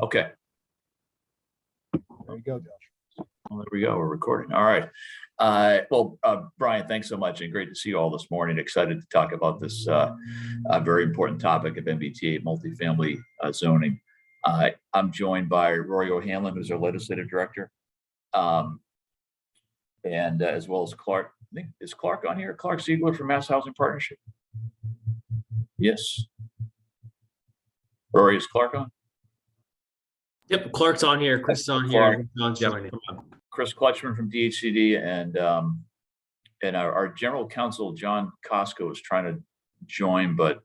Okay. There you go, Josh. Well, there we go. We're recording. All right. Brian, thanks so much, and great to see you all this morning. Excited to talk about this very important topic of MBTA multifamily zoning. I'm joined by Rory O'Hanlon, who's our legislative director, and as well as Clark. I think is Clark on here? Clark Ziegler from Mass Housing Partnership. Yes. Rory, is Clark on? Yep, Clark's on here. Chris is on here. Chris Clutchman from DHCD, and our general counsel John Costco is trying to join, but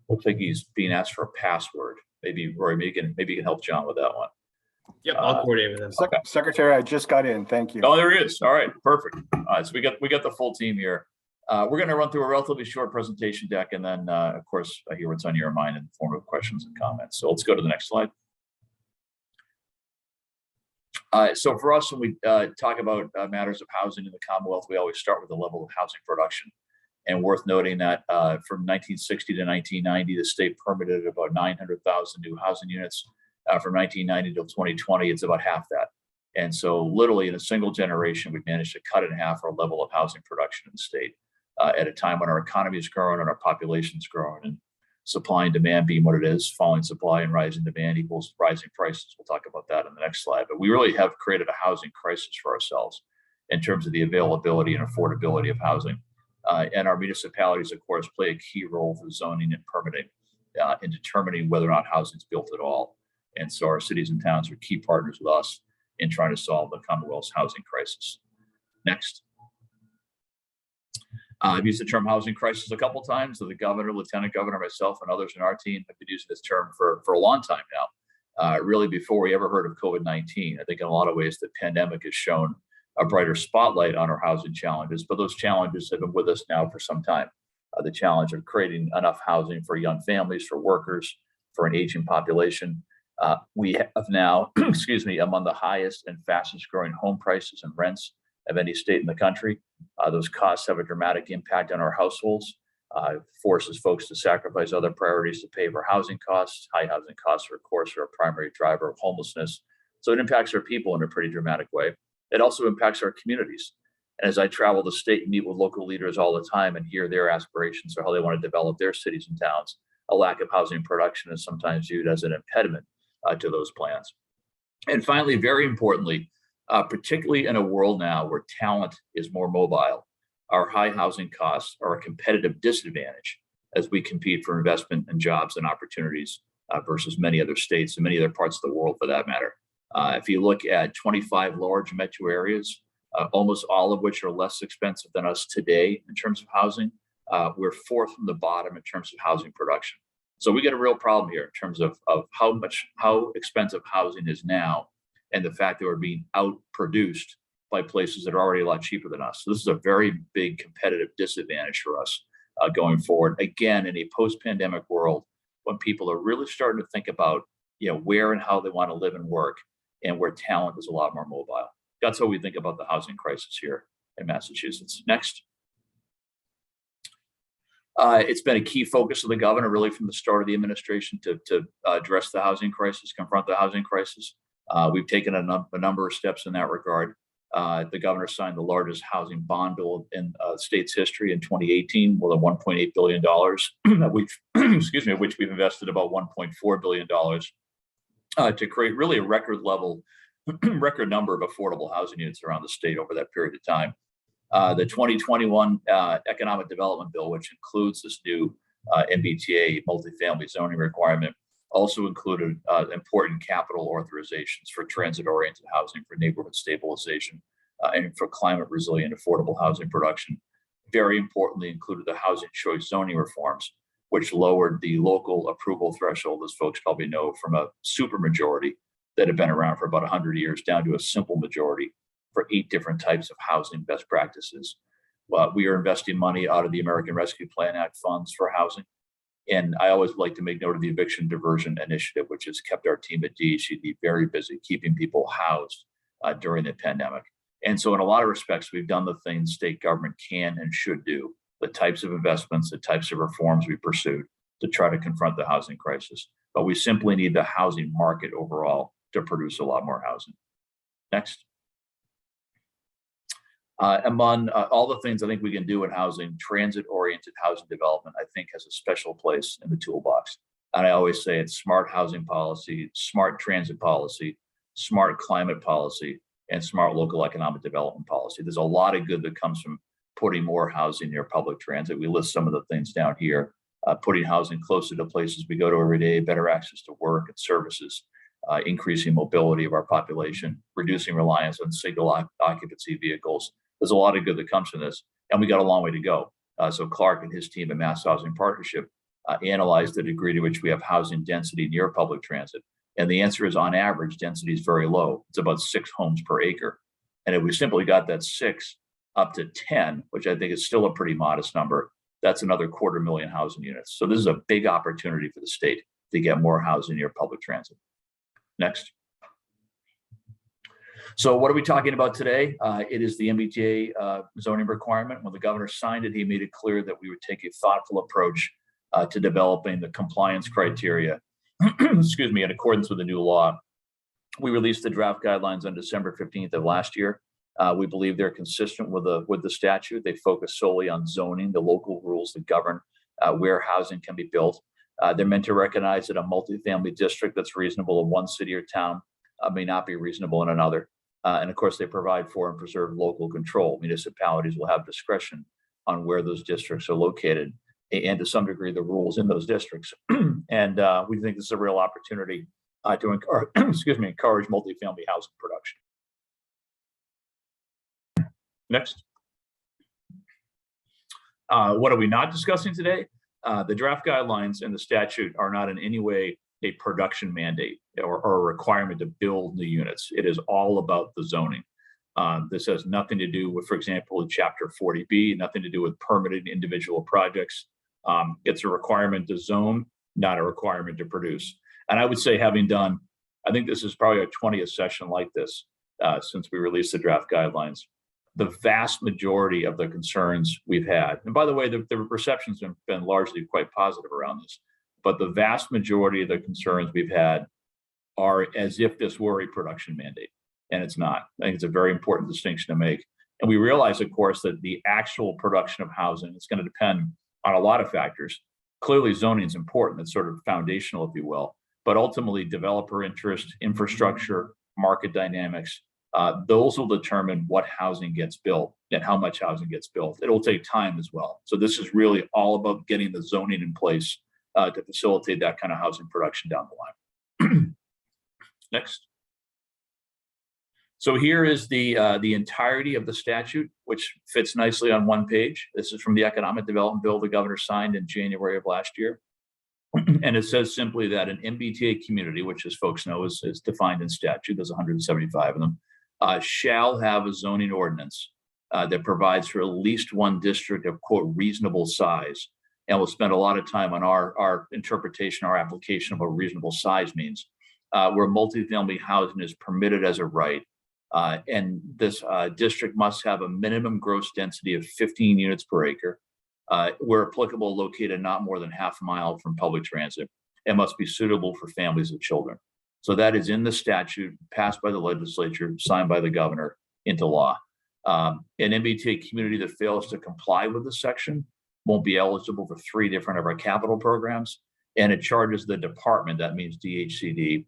looks like he's being asked for a password. Maybe Rory, maybe you can help John with that one. Yep, I'll coordinate with him. Secretary, I just got in. Thank you. Oh, there he is. All right, perfect. All right, so we got the full team here. We're going to run through a relatively short presentation deck, and then of course I hear what's on your mind in the form of questions and comments. So let's go to the next slide. So for us, when we talk about matters of housing in the Commonwealth, we always start with the level of housing production. And worth noting that from 1960 to 1990, the state permitted about 900,000 new housing units. From 1990 till 2020, it's about half that. And so literally in a single generation, we've managed to cut in half our level of housing production in the state at a time when our economy is growing and our population is growing. And supply and demand being what it is, falling supply and rising demand equals rising prices. We'll talk about that in the next slide. But we really have created a housing crisis for ourselves in terms of the availability and affordability of housing. And our municipalities, of course, play a key role for zoning and permitting in determining whether or not housing is built at all. And so our cities and towns are key partners with us in trying to solve the Commonwealth's housing crisis. Next. I've used the term housing crisis a couple times. So the governor, lieutenant governor, myself, and others in our team have been using this term for a long time now, really before we ever heard of COVID-19. I think in a lot of ways, the pandemic has shown a brighter spotlight on our housing challenges, but those challenges have been with us now for some time. The challenge of creating enough housing for young families, for workers, for an aging population. We have now, excuse me, among the highest and fastest growing home prices and rents of any state in the country. Those costs have a dramatic impact on our households, forces folks to sacrifice other priorities to pay for housing costs. High housing costs, of course, are a primary driver of homelessness. So it impacts our people in a pretty dramatic way. It also impacts our communities. And as I travel the state and meet with local leaders all the time and hear their aspirations or how they want to develop their cities and towns, a lack of housing production is sometimes viewed as an impediment to those plans. And finally, very importantly, particularly in a world now where talent is more mobile, our high housing costs are a competitive disadvantage as we compete for investment and jobs and opportunities versus many other states and many other parts of the world for that matter. If you look at 25 large metro areas, almost all of which are less expensive than us today in terms of housing, we're fourth from the bottom in terms of housing production. So we get a real problem here in terms of how expensive housing is now, and the fact that we're being outproduced by places that are already a lot cheaper than us. So this is a very big competitive disadvantage for us going forward. Again, in a post-pandemic world, when people are really starting to think about where and how they want to live and work, and where talent is a lot more mobile. That's how we think about the housing crisis here in Massachusetts. Next. It's been a key focus of the governor really from the start of the administration to address the housing crisis, confront the housing crisis. We've taken a number of steps in that regard. The governor signed the largest housing bond bill in state's history in 2018, more than $1.8 billion, of which we've invested about $1.4 billion to create really a record number of affordable housing units around the state over that period of time. The 2021 economic development bill, which includes this new MBTA multifamily zoning requirement, also included important capital authorizations for transit-oriented housing, for neighborhood stabilization, and for climate-resilient affordable housing production. Very importantly, included the housing choice zoning reforms, which lowered the local approval threshold, as folks probably know, from a supermajority that had been around for about 100 years down to a simple majority for 8 different types of housing best practices. We are investing money out of the American Rescue Plan Act funds for housing. And I always like to make note of the eviction diversion initiative, which has kept our team at DHCD very busy, keeping people housed during the pandemic. And so in a lot of respects, we've done the things state government can and should do, the types of investments, the types of reforms we pursued. to try to confront the housing crisis. But we simply need the housing market overall to produce a lot more housing. Next. Among all the things I think we can do in housing, transit-oriented housing development, I think, has a special place in the toolbox. And I always say it's smart housing policy, smart transit policy, smart climate policy, and smart local economic development policy. There's a lot of good that comes from putting more housing near public transit. We list some of the things down here. Putting housing closer to places we go to every day, better access to work and services, increasing mobility of our population, reducing reliance on single occupancy vehicles. There's a lot of good that comes from this, and we got a long way to go. So Clark and his team at Mass Housing Partnership analyzed the degree to which we have housing density near public transit. And the answer is, on average, density is very low. It's about 6 homes per acre. And if we simply got that 6 up to 10, which I think is still a pretty modest number, that's another 250,000 housing units. So this is a big opportunity for the state to get more housing near public transit. Next. So what are we talking about today? It is the MBTA zoning requirement. When the governor signed it, he made it clear that we would take a thoughtful approach to developing the compliance criteria, excuse me, in accordance with the new law. We released the draft guidelines on December 15th of last year. We believe they're consistent with the statute. They focus solely on zoning, the local rules that govern where housing can be built. They're meant to recognize that a multifamily district that's reasonable in one city or town may not be reasonable in another. And of course, they provide for and preserve local control. Municipalities will have discretion on where those districts are located, and to some degree, the rules in those districts. And we think this is a real opportunity to encourage, encourage multifamily housing production. Next. What are we not discussing today? The draft guidelines and the statute are not in any way a production mandate or a requirement to build new units. It is all about the zoning. This has nothing to do with, for example, Chapter 40B, nothing to do with permitting individual projects. It's a requirement to zone, not a requirement to produce. And I would say, having done, I think this is probably our 20th session like this since we released the draft guidelines. The vast majority of the concerns we've had, and by the way, the reception's been largely quite positive around this, but the vast majority of the concerns we've had are as if this were a production mandate, and it's not. I think it's a very important distinction to make. And we realize, of course, that the actual production of housing is going to depend on a lot of factors. Clearly, zoning is important. It's sort of foundational, if you will, but ultimately developer interest, infrastructure, market dynamics, those will determine what housing gets built and how much housing gets built. It'll take time as well. So this is really all about getting the zoning in place to facilitate that kind of housing production down the line. Next. So here is the entirety of the statute, which fits nicely on one page. This is from the Economic Development Bill the governor signed in January of last year. And it says simply that an MBTA community, which as folks know is defined in statute, there's 175 of them, shall have a zoning ordinance that provides for at least one district of, quote, reasonable size. And we'll spend a lot of time on our interpretation, our application of what reasonable size means, where multifamily housing is permitted as a right. And this district must have a minimum gross density of 15 units per acre, where applicable, located not more than half a mile from public transit, and must be suitable for families of children. So that is in the statute, passed by the legislature, signed by the governor, into law. An MBTA community that fails to comply with this section won't be eligible for 3 different of our capital programs, and it charges the department, that means DHCD,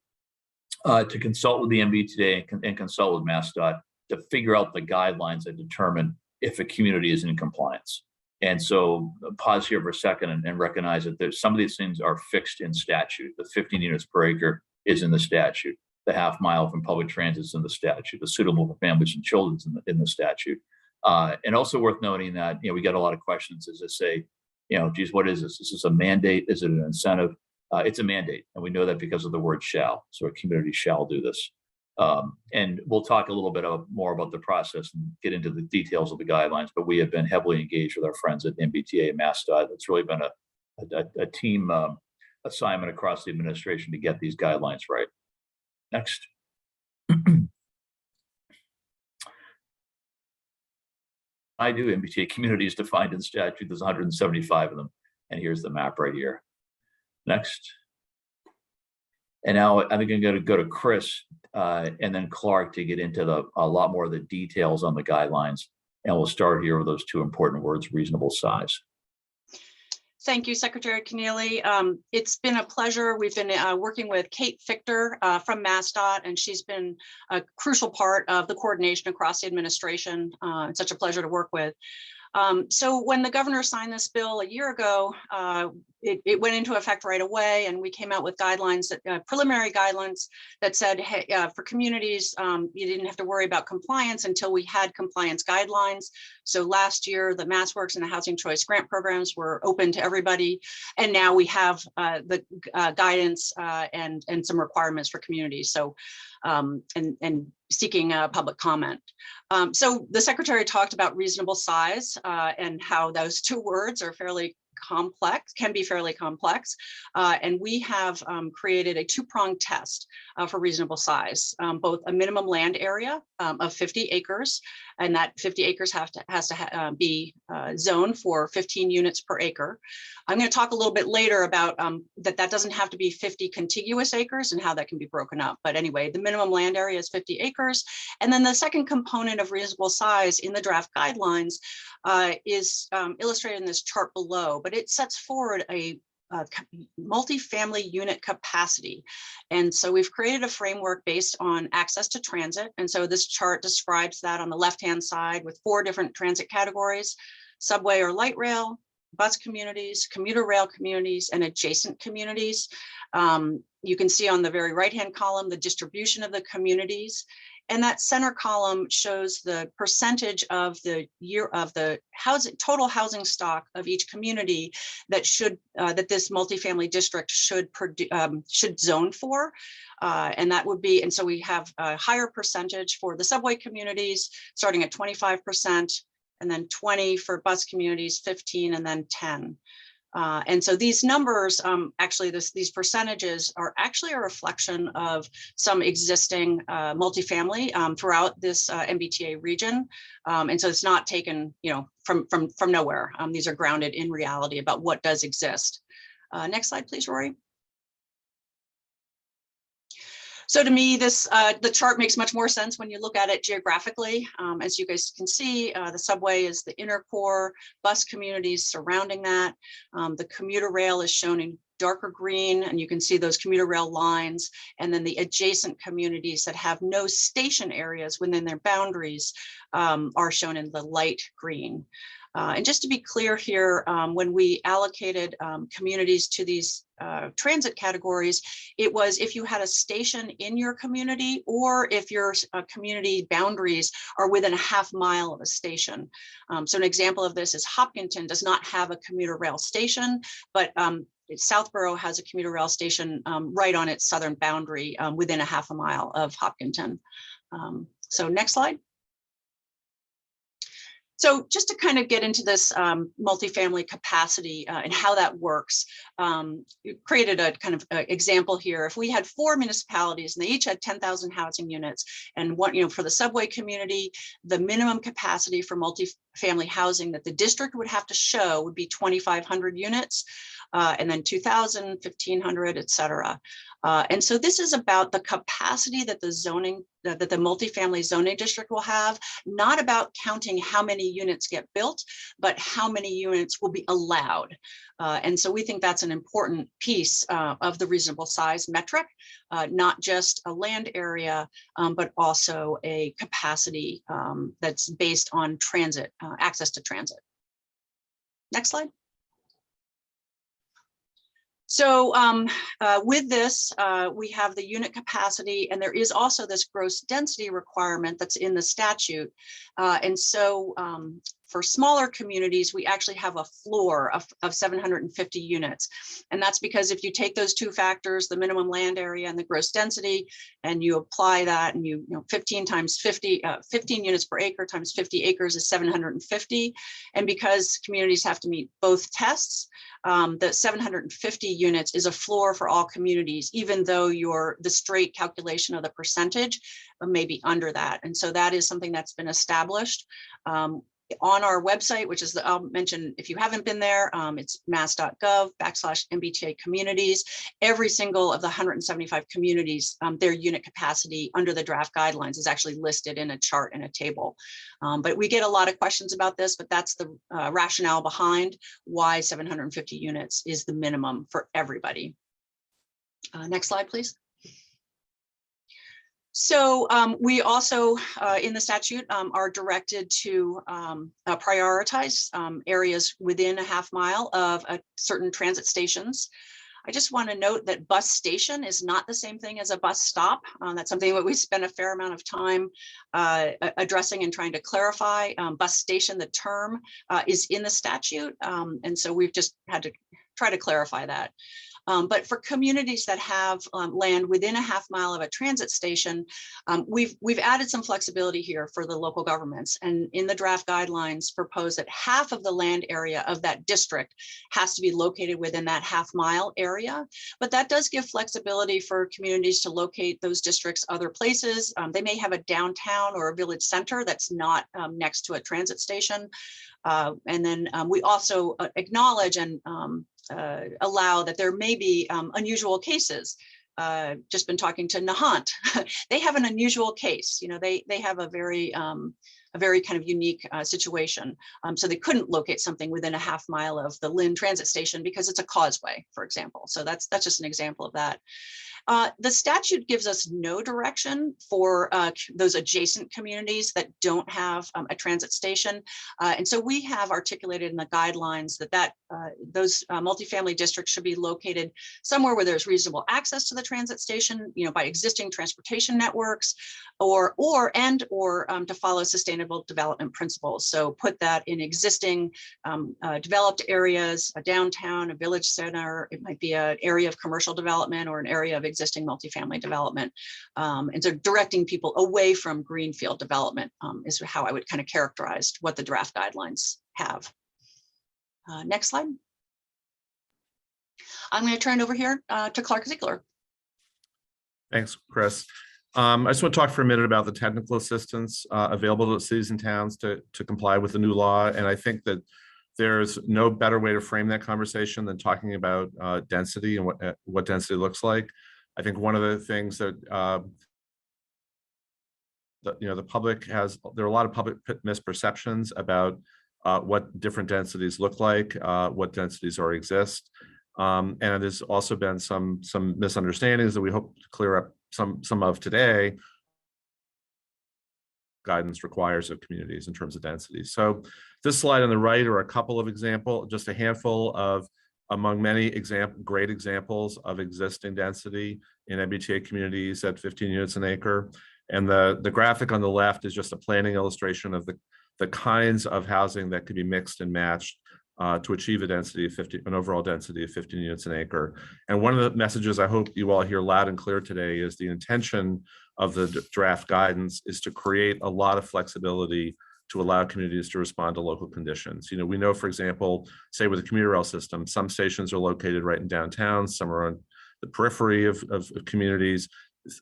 to consult with the MBTA and consult with MassDOT to figure out the guidelines that determine if a community is in compliance. And so pause here for a second and recognize that some of these things are fixed in statute. The 15 units per acre is in the statute. The half mile from public transit is in the statute. The suitable for families and children is in the statute. And also worth noting that, we get a lot of questions as to say, geez, what is this? Is this a mandate? Is it an incentive? It's a mandate. And we know that because of the word shall. So a community shall do this. And we'll talk a little bit more about the process and get into the details of the guidelines, but we have been heavily engaged with our friends at MBTA and MassDOT. It's really been a team assignment across the administration to get these guidelines right. Next. MBTA communities defined in statute. There's 175 of them. And here's the map right here. Next. And now I'm going to go to Chris and then Clark to get into a lot more of the details on the guidelines. And we'll start here with those two important words, reasonable size. Thank you, Secretary Keneally. It's been a pleasure. We've been working with Kate Fichter from MassDOT, and she's been a crucial part of the coordination across the administration. It's such a pleasure to work with. So when the governor signed this bill a year ago, it went into effect right away, and we came out with guidelines, preliminary guidelines that said, hey, for communities, you didn't have to worry about compliance until we had compliance guidelines. So last year, the MassWorks and the Housing Choice Grant programs were open to everybody, and now we have the guidance and some requirements for communities. So and seeking public comment. So the secretary talked about reasonable size and how those two words are fairly complex, can be fairly complex. And we have created a two-pronged test for reasonable size, both a minimum land area of 50 acres, and that 50 acres has to be zoned for 15 units per acre. I'm going to talk a little bit later about that doesn't have to be 50 contiguous acres and how that can be broken up. But anyway, the minimum land area is 50 acres. And then the second component of reasonable size in the draft guidelines is illustrated in this chart below, but it sets forward a multifamily unit capacity. And so we've created a framework based on access to transit. And so this chart describes that on the left-hand side with 4 different transit categories: subway or light rail, bus communities, commuter rail communities, and adjacent communities. You can see on the very right-hand column the distribution of the communities. And that center column shows the percentage of the total housing stock of each community that that this multifamily district should zone for. And that would be, and so we have a higher percentage for the subway communities, starting at 25%, and then 20 for bus communities, 15, and then 10. And so these numbers, actually, these percentages are actually a reflection of some existing multifamily throughout this MBTA region. And so it's not taken, from nowhere. These are grounded in reality about what does exist. Next slide, please, Rory. So to me, the chart makes much more sense when you look at it geographically. As you guys can see, the subway is the inner core, bus communities surrounding that. The commuter rail is shown in darker green, and you can see those commuter rail lines. And then the adjacent communities that have no station areas within their boundaries are shown in the light green. And just to be clear here, when we allocated communities to these transit categories, it was if you had a station in your community or if your community boundaries are within a half mile of a station. So an example of this is Hopkinton does not have a commuter rail station, but Southborough has a commuter rail station right on its southern boundary within a half a mile of Hopkinton. So next slide. So just to kind of get into this multifamily capacity and how that works, we created a kind of example here. If we had 4 municipalities and they each had 10,000 housing units, and one, for the subway community, the minimum capacity for multifamily housing that the district would have to show would be 2,500 units, and then 2,000, 1,500, et cetera. And so this is about the capacity that that the multifamily zoning district will have, not about counting how many units get built, but how many units will be allowed. And so we think that's an important piece of the reasonable size metric, not just a land area, but also a capacity that's based on transit, access to transit. Next slide. So with this, we have the unit capacity, and there is also this gross density requirement that's in the statute. And so for smaller communities, we actually have a floor of 750 units. And that's because if you take those two factors, the minimum land area and the gross density, and you apply that, and 15 times 50, 15 units per acre times 50 acres is 750. And because communities have to meet both tests, the 750 units is a floor for all communities, even though the straight calculation of the percentage may be under that. And so that is something that's been established. on our website, which is I'll mention if you haven't been there, it's mass.gov/MBTA communities. Every single of the 175 communities, their unit capacity under the draft guidelines is actually listed in a chart and a table. But we get a lot of questions about this, but that's the rationale behind why 750 units is the minimum for everybody. Next slide, please. So we also, in the statute, are directed to prioritize areas within a half mile of certain transit stations. I just want to note that bus station is not the same thing as a bus stop. That's something that we spend a fair amount of time addressing and trying to clarify. Bus station, the term, is in the statute, and so we've just had to try to clarify that. But for communities that have land within a half mile of a transit station, we've added some flexibility here for the local governments. And in the draft guidelines propose that half of the land area of that district has to be located within that half mile area. But that does give flexibility for communities to locate those districts other places. They may have a downtown or a village center that's not next to a transit station. And then we also acknowledge and allow that there may be unusual cases. Just been talking to Nahant. They have an unusual case. You know, they have a very kind of unique situation. So they couldn't locate something within a half mile of the Lynn transit station because it's a causeway, for example. So that's just an example of that. The statute gives us no direction for those adjacent communities that don't have a transit station. And so we have articulated in the guidelines that those multifamily districts should be located somewhere where there's reasonable access to the transit station, you know, by existing transportation networks, or to follow sustainable development principles. So put that in existing developed areas, a downtown, a village center. It might be an area of commercial development or an area of existing multifamily development. And so directing people away from greenfield development is how I would kind of characterize what the draft guidelines have. Next slide. I'm going to turn it over here to Clark Ziegler. Thanks, Chris. I just want to talk for a minute about the technical assistance available to cities and towns to comply with the new law. And I think that there's no better way to frame that conversation than talking about density and what density looks like. I think one of the things that the public has, there are a lot of public misperceptions about what different densities look like, what densities already exist. And there's also been some misunderstandings that we hope to clear up some of today. Guidance requires of communities in terms of density. So this slide on the right are a couple of examples, just a handful of among many great examples of existing density in MBTA communities at 15 units an acre. And the graphic on the left is just a planning illustration of the kinds of housing that could be mixed and matched to achieve a density of an overall density of 15 units an acre. And one of the messages I hope you all hear loud and clear today is the intention of the draft guidance is to create a lot of flexibility to allow communities to respond to local conditions. You know, we know, for example, say with the commuter rail system, some stations are located right in downtown, some are on the periphery of communities.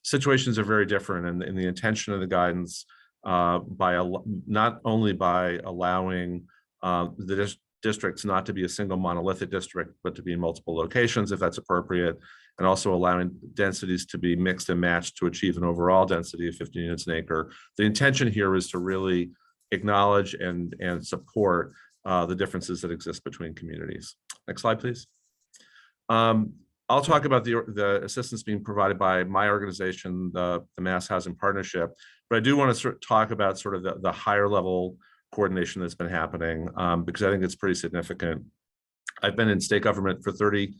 Situations are very different, and the intention of the guidance not only by allowing the districts not to be a single monolithic district, but to be in multiple locations if that's appropriate, and also allowing densities to be mixed and matched to achieve an overall density of 15 units an acre. The intention here is to really acknowledge and support the differences that exist between communities. Next slide, please. I'll talk about the assistance being provided by my organization, the Mass Housing Partnership, but I do want to talk about sort of the higher level coordination that's been happening because I think it's pretty significant. I've been in state government for 30+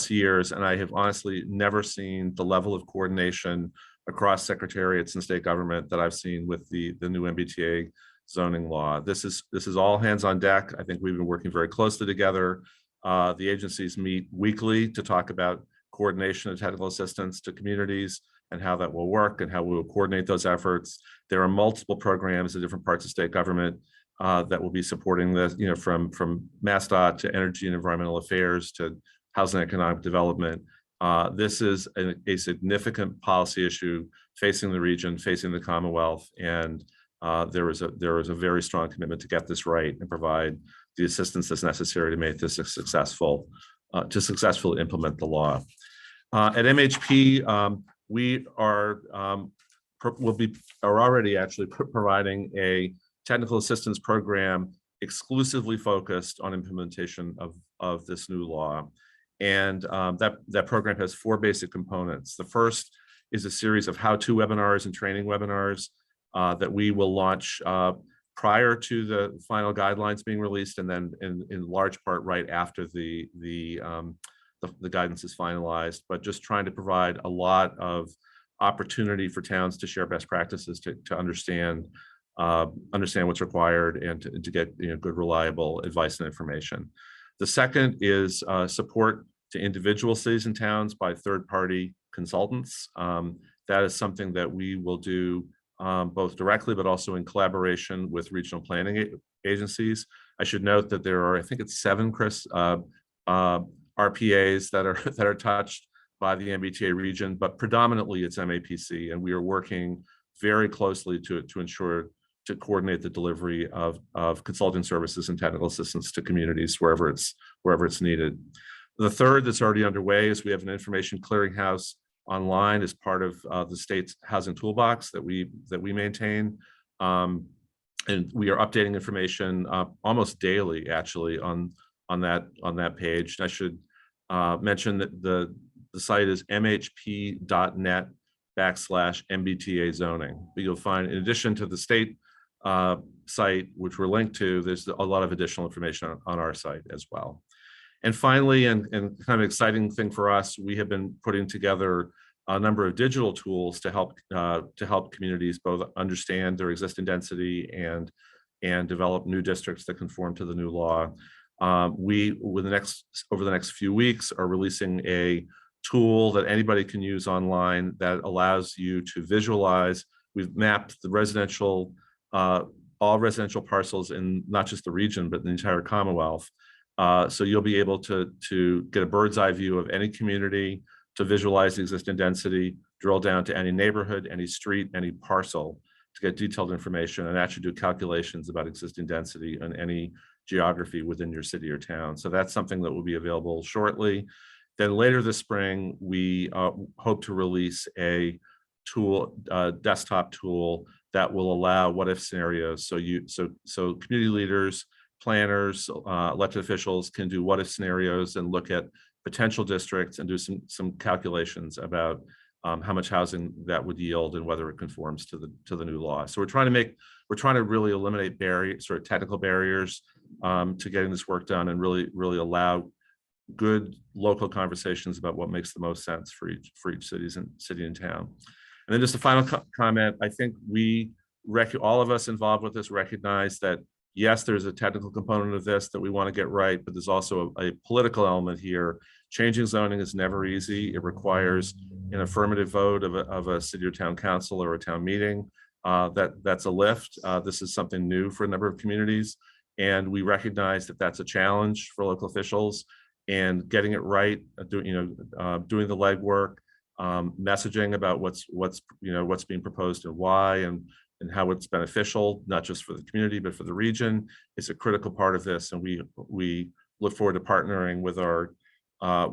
years, and I have honestly never seen the level of coordination across secretariats and state government that I've seen with the new MBTA zoning law. This is all hands on deck. I think we've been working very closely together. The agencies meet weekly to talk about coordination of technical assistance to communities and how that will work and how we will coordinate those efforts. There are multiple programs in different parts of state government that will be supporting this, you know, from MassDOT to Energy and Environmental Affairs to Housing and Economic Development. This is a significant policy issue facing the region, facing the Commonwealth, and there is a very strong commitment to get this right and provide the assistance that's necessary to make this a successful, to successfully implement the law. At MHP, we are already actually providing a technical assistance program exclusively focused on implementation of this new law. And that program has 4 basic components. The first is a series of how-to webinars and training webinars that we will launch prior to the final guidelines being released, and then in large part right after the guidance is finalized, but just trying to provide a lot of opportunity for towns to share best practices, to understand what's required, and to get good, reliable advice and information. The second is support to individual cities and towns by third-party consultants. That is something that we will do both directly, but also in collaboration with regional planning agencies. I should note that there are, I think it's 7, Chris, RPAs that are touched by the MBTA region, but predominantly it's MAPC, and we are working very closely to ensure to coordinate the delivery of consulting services and technical assistance to communities wherever it's needed. The third that's already underway is we have an information clearinghouse online as part of the state's housing toolbox that we maintain, and we are updating information almost daily, actually, on that page. And I should mention that the site is mhp.net/MBTA zoning. But you'll find, in addition to the state site, which we're linked to, there's a lot of additional information on our site as well. And finally, and kind of exciting thing for us, we have been putting together a number of digital tools to help communities both understand their existing density and develop new districts that conform to the new law. We, over the next few weeks, are releasing a tool that anybody can use online that allows you to visualize. We've mapped the residential, all residential parcels in not just the region, but the entire Commonwealth. So you'll be able to get a bird's eye view of any community, to visualize the existing density, drill down to any neighborhood, any street, any parcel, to get detailed information, and actually do calculations about existing density and any geography within your city or town. So that's something that will be available shortly. Then later this spring, we hope to release a tool, desktop tool that will allow what-if scenarios. So community leaders, planners, elected officials can do what-if scenarios and look at potential districts and do some calculations about how much housing that would yield and whether it conforms to the new law. So we're trying to really eliminate sort of technical barriers to getting this work done, and really allow good local conversations about what makes the most sense for each city and town. And then just a final comment. I think all of us involved with this recognize that yes, there's a technical component of this that we want to get right, but there's also a political element here. Changing zoning is never easy. It requires an affirmative vote of a city or town council or a town meeting. That's a lift. This is something new for a number of communities, and we recognize that that's a challenge for local officials. And getting it right, doing the legwork, messaging about what's being proposed and why, and how it's beneficial, not just for the community, but for the region, is a critical part of this. And we look forward to partnering with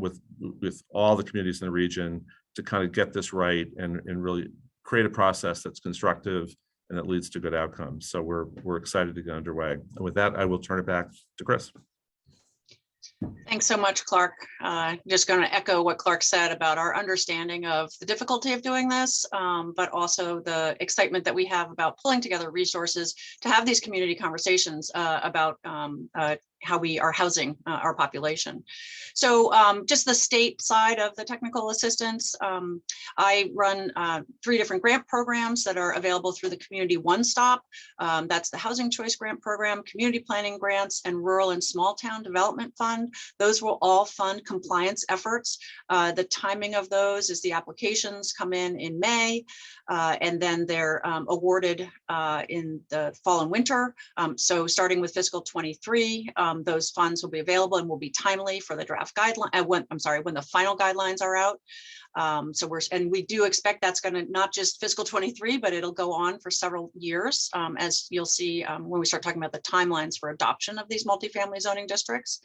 with all the communities in the region to kind of get this right and really create a process that's constructive and that leads to good outcomes. So we're excited to get underway. And with that, I will turn it back to Chris. Thanks so much, Clark. Just going to echo what Clark said about our understanding of the difficulty of doing this, but also the excitement that we have about pulling together resources to have these community conversations about how we are housing our population. So just the state side of the technical assistance, I run 3 different grant programs that are available through the Community One Stop. That's the Housing Choice Grant Program, Community Planning Grants, and Rural and Small Town Development Fund. Those will all fund compliance efforts. The timing of those is the applications come in May, and then they're awarded in the fall and winter. So starting with fiscal 23, those funds will be available and will be timely for the draft guideline. When the final guidelines are out. And we do expect that's going to not just fiscal 23, but it'll go on for several years, as you'll see when we start talking about the timelines for adoption of these multifamily zoning districts.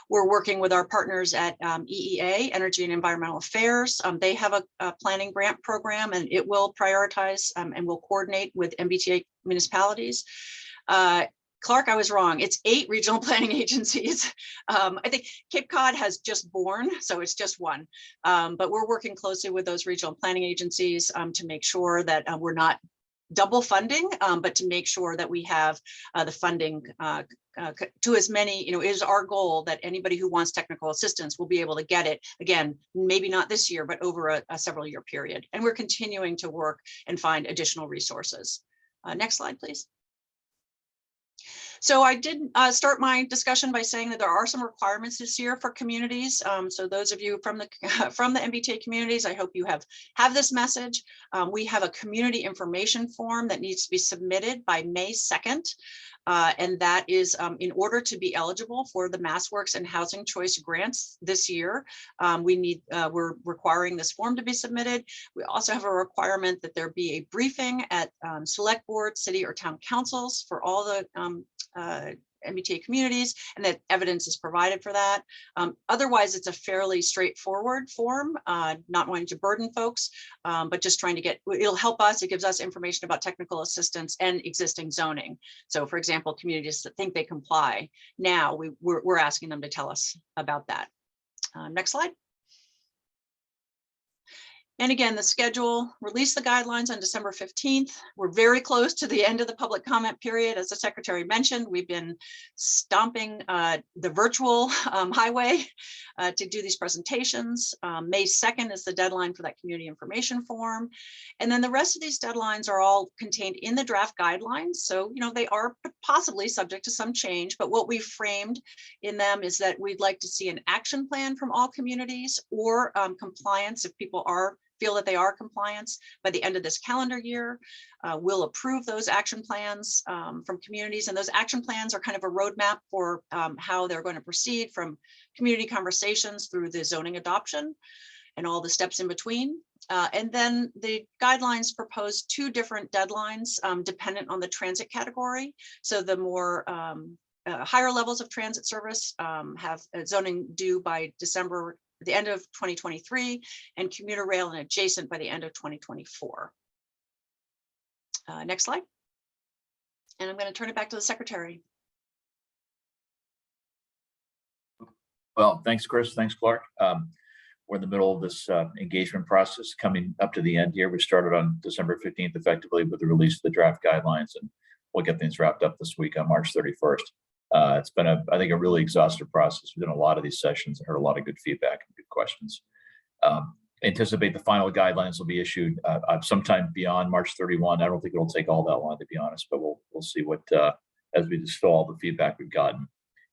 We're working with our partners at EEA, Energy and Environmental Affairs. They have a planning grant program, and it will prioritize and will coordinate with MBTA municipalities. Clark, I was wrong. It's 8 regional planning agencies. I think Cape Cod has just born, so it's just one. But we're working closely with those regional planning agencies to make sure that we're not double funding, but to make sure that we have the funding to as many, it is our goal that anybody who wants technical assistance will be able to get it, again, maybe not this year, but over a several year period. And we're continuing to work and find additional resources. Next slide, please. So I did start my discussion by saying that there are some requirements this year for communities. So those of you from the MBTA communities, I hope you have this message. We have a community information form that needs to be submitted by May 2nd. And that is in order to be eligible for the MassWorks and Housing Choice grants this year. We're requiring this form to be submitted. We also have a requirement that there be a briefing at select board, city or town councils for all the MBTA communities, and that evidence is provided for that. Otherwise, it's a fairly straightforward form, not wanting to burden folks, but just trying to it'll help us. It gives us information about technical assistance and existing zoning. So for example, communities that think they comply, now we're asking them to tell us about that. Next slide. And again, the schedule, release the guidelines on December 15th. We're very close to the end of the public comment period. As the secretary mentioned, we've been stomping the virtual highway to do these presentations. May 2nd is the deadline for that community information form. And then the rest of these deadlines are all contained in the draft guidelines. So, they are possibly subject to some change, but what we framed in them is that we'd like to see an action plan from all communities or compliance if people feel that they are compliant by the end of this calendar year. We'll approve those action plans from communities, and those action plans are kind of a roadmap for how they're going to proceed from community conversations through the zoning adoption and all the steps in between. And then the guidelines propose 2 different deadlines dependent on the transit category. So the more higher levels of transit service have zoning due by the end of 2023, and commuter rail and adjacent by the end of 2024. Next slide. And I'm going to turn it back to the secretary. Well, thanks, Chris. Thanks, Clark. We're in the middle of this engagement process coming up to the end here. We started on December 15th effectively with the release of the draft guidelines, and we'll get things wrapped up this week on March 31st. It's been, I think, a really exhaustive process. We've done a lot of these sessions and heard a lot of good feedback and good questions. Anticipate the final guidelines will be issued sometime beyond March 31. I don't think it'll take all that long, to be honest, but we'll see what, as we distill all the feedback we've gotten.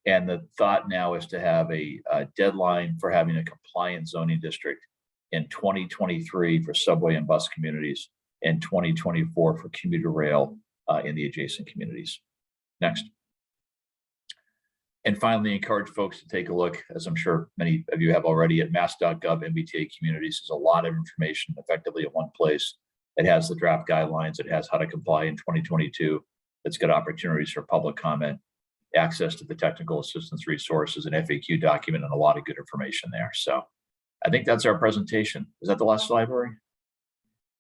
And the thought now is to have a deadline for having a compliant zoning district in 2023 for subway and bus communities, and 2024 for commuter rail in the adjacent communities. Next. And finally, encourage folks to take a look, as I'm sure many of you have already, at mass.gov MBTA communities. There's a lot of information effectively at one place. It has the draft guidelines. It has how to comply in 2022. It's got opportunities for public comment, access to the technical assistance resources, an FAQ document, and a lot of good information there. So I think that's our presentation. Is that the last slide, Lori?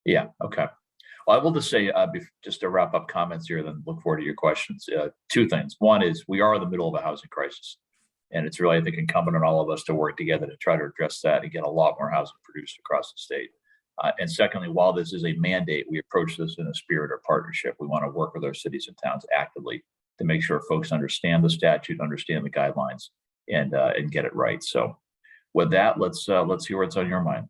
Yeah, okay. Well, I will just say, just to wrap up comments here, then look forward to your questions. 2 things. One is we are in the middle of a housing crisis, and it's really, I think, incumbent on all of us to work together to try to address that and get a lot more housing produced across the state. And secondly, while this is a mandate, we approach this in a spirit of partnership. We want to work with our cities and towns actively to make sure folks understand the statute, understand the guidelines, and get it right. So with that, let's hear what's on your mind.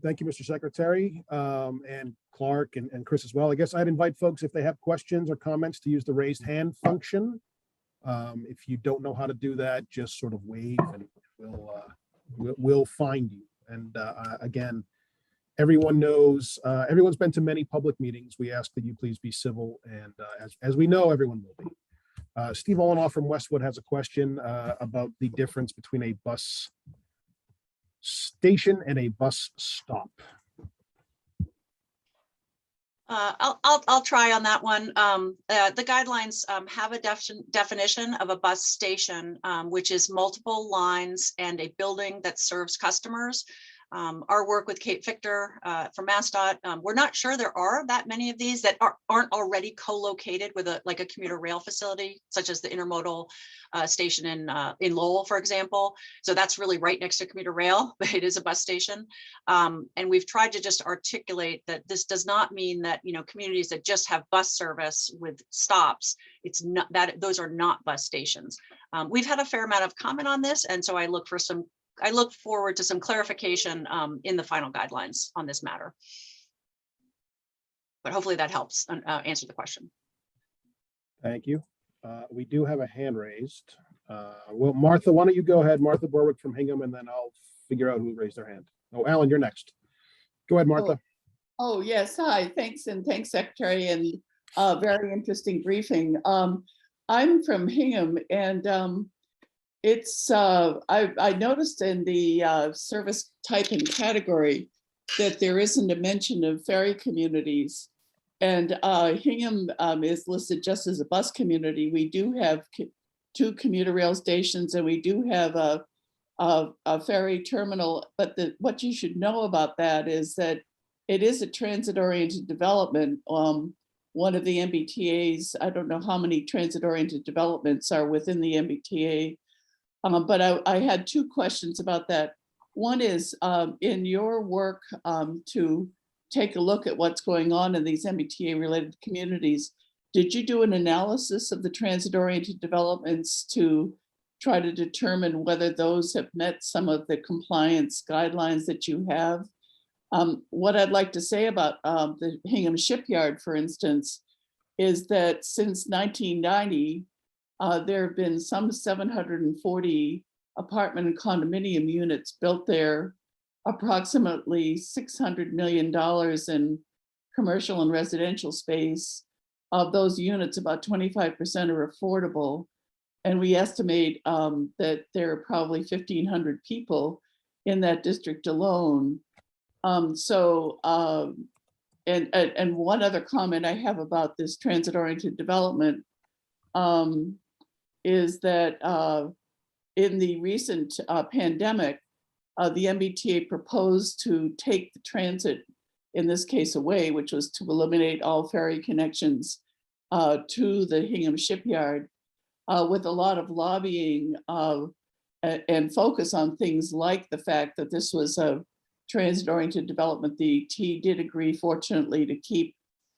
Thank you, Mr. Secretary, and Clark and Chris as well. I guess I'd invite folks, if they have questions or comments, to use the raised hand function. If you don't know how to do that, just sort of wave and we'll find you. And again, everyone knows, everyone's been to many public meetings. We ask that you please be civil, and as we know, everyone will be. Steve Olenoff from Westwood has a question about the difference between a bus station and a bus stop. I'll try on that one. The guidelines have a definition of a bus station, which is multiple lines and a building that serves customers. Our work with Kate Victor from MassDOT, we're not sure there are that many of these that aren't already co-located with a commuter rail facility, such as the intermodal station in Lowell, for example. So that's really right next to commuter rail, but it is a bus station. And we've tried to just articulate that this does not mean that, communities that just have bus service with stops, it's not that those are not bus stations. We've had a fair amount of comment on this, and so I look forward to some clarification in the final guidelines on this matter. But hopefully that helps answer the question. Thank you. We do have a hand raised. Well, Martha, why don't you go ahead, Martha Borwick from Hingham, and then I'll figure out who raised their hand. Oh, Alan, you're next. Go ahead, Martha. Oh, yes. Hi, thanks. And thanks, Secretary, and very interesting briefing. I'm from Hingham, and it's I noticed in the service type and category that there isn't a mention of ferry communities. And Hingham is listed just as a bus community. We do have 2 commuter rail stations, and we do have a ferry terminal. But what you should know about that is that it is a transit-oriented development. One of the MBTAs, I don't know how many transit-oriented developments are within the MBTA, but I had 2 questions about that. One is, in your work to take a look at what's going on in these MBTA-related communities, did you do an analysis of the transit-oriented developments to try to determine whether those have met some of the compliance guidelines that you have? What I'd like to say about the Hingham Shipyard, for instance, is that since 1990, there have been some 740 apartment and condominium units built there, approximately $600 million in commercial and residential space. Of those units, about 25% are affordable. And we estimate that there are probably 1,500 people in that district alone. And one other comment I have about this transit-oriented development is that in the recent pandemic, the MBTA proposed to take the transit, in this case, away, which was to eliminate all ferry connections to the Hingham Shipyard, with a lot of lobbying and focus on things like the fact that this was a transit-oriented development. The T did agree, fortunately, to keep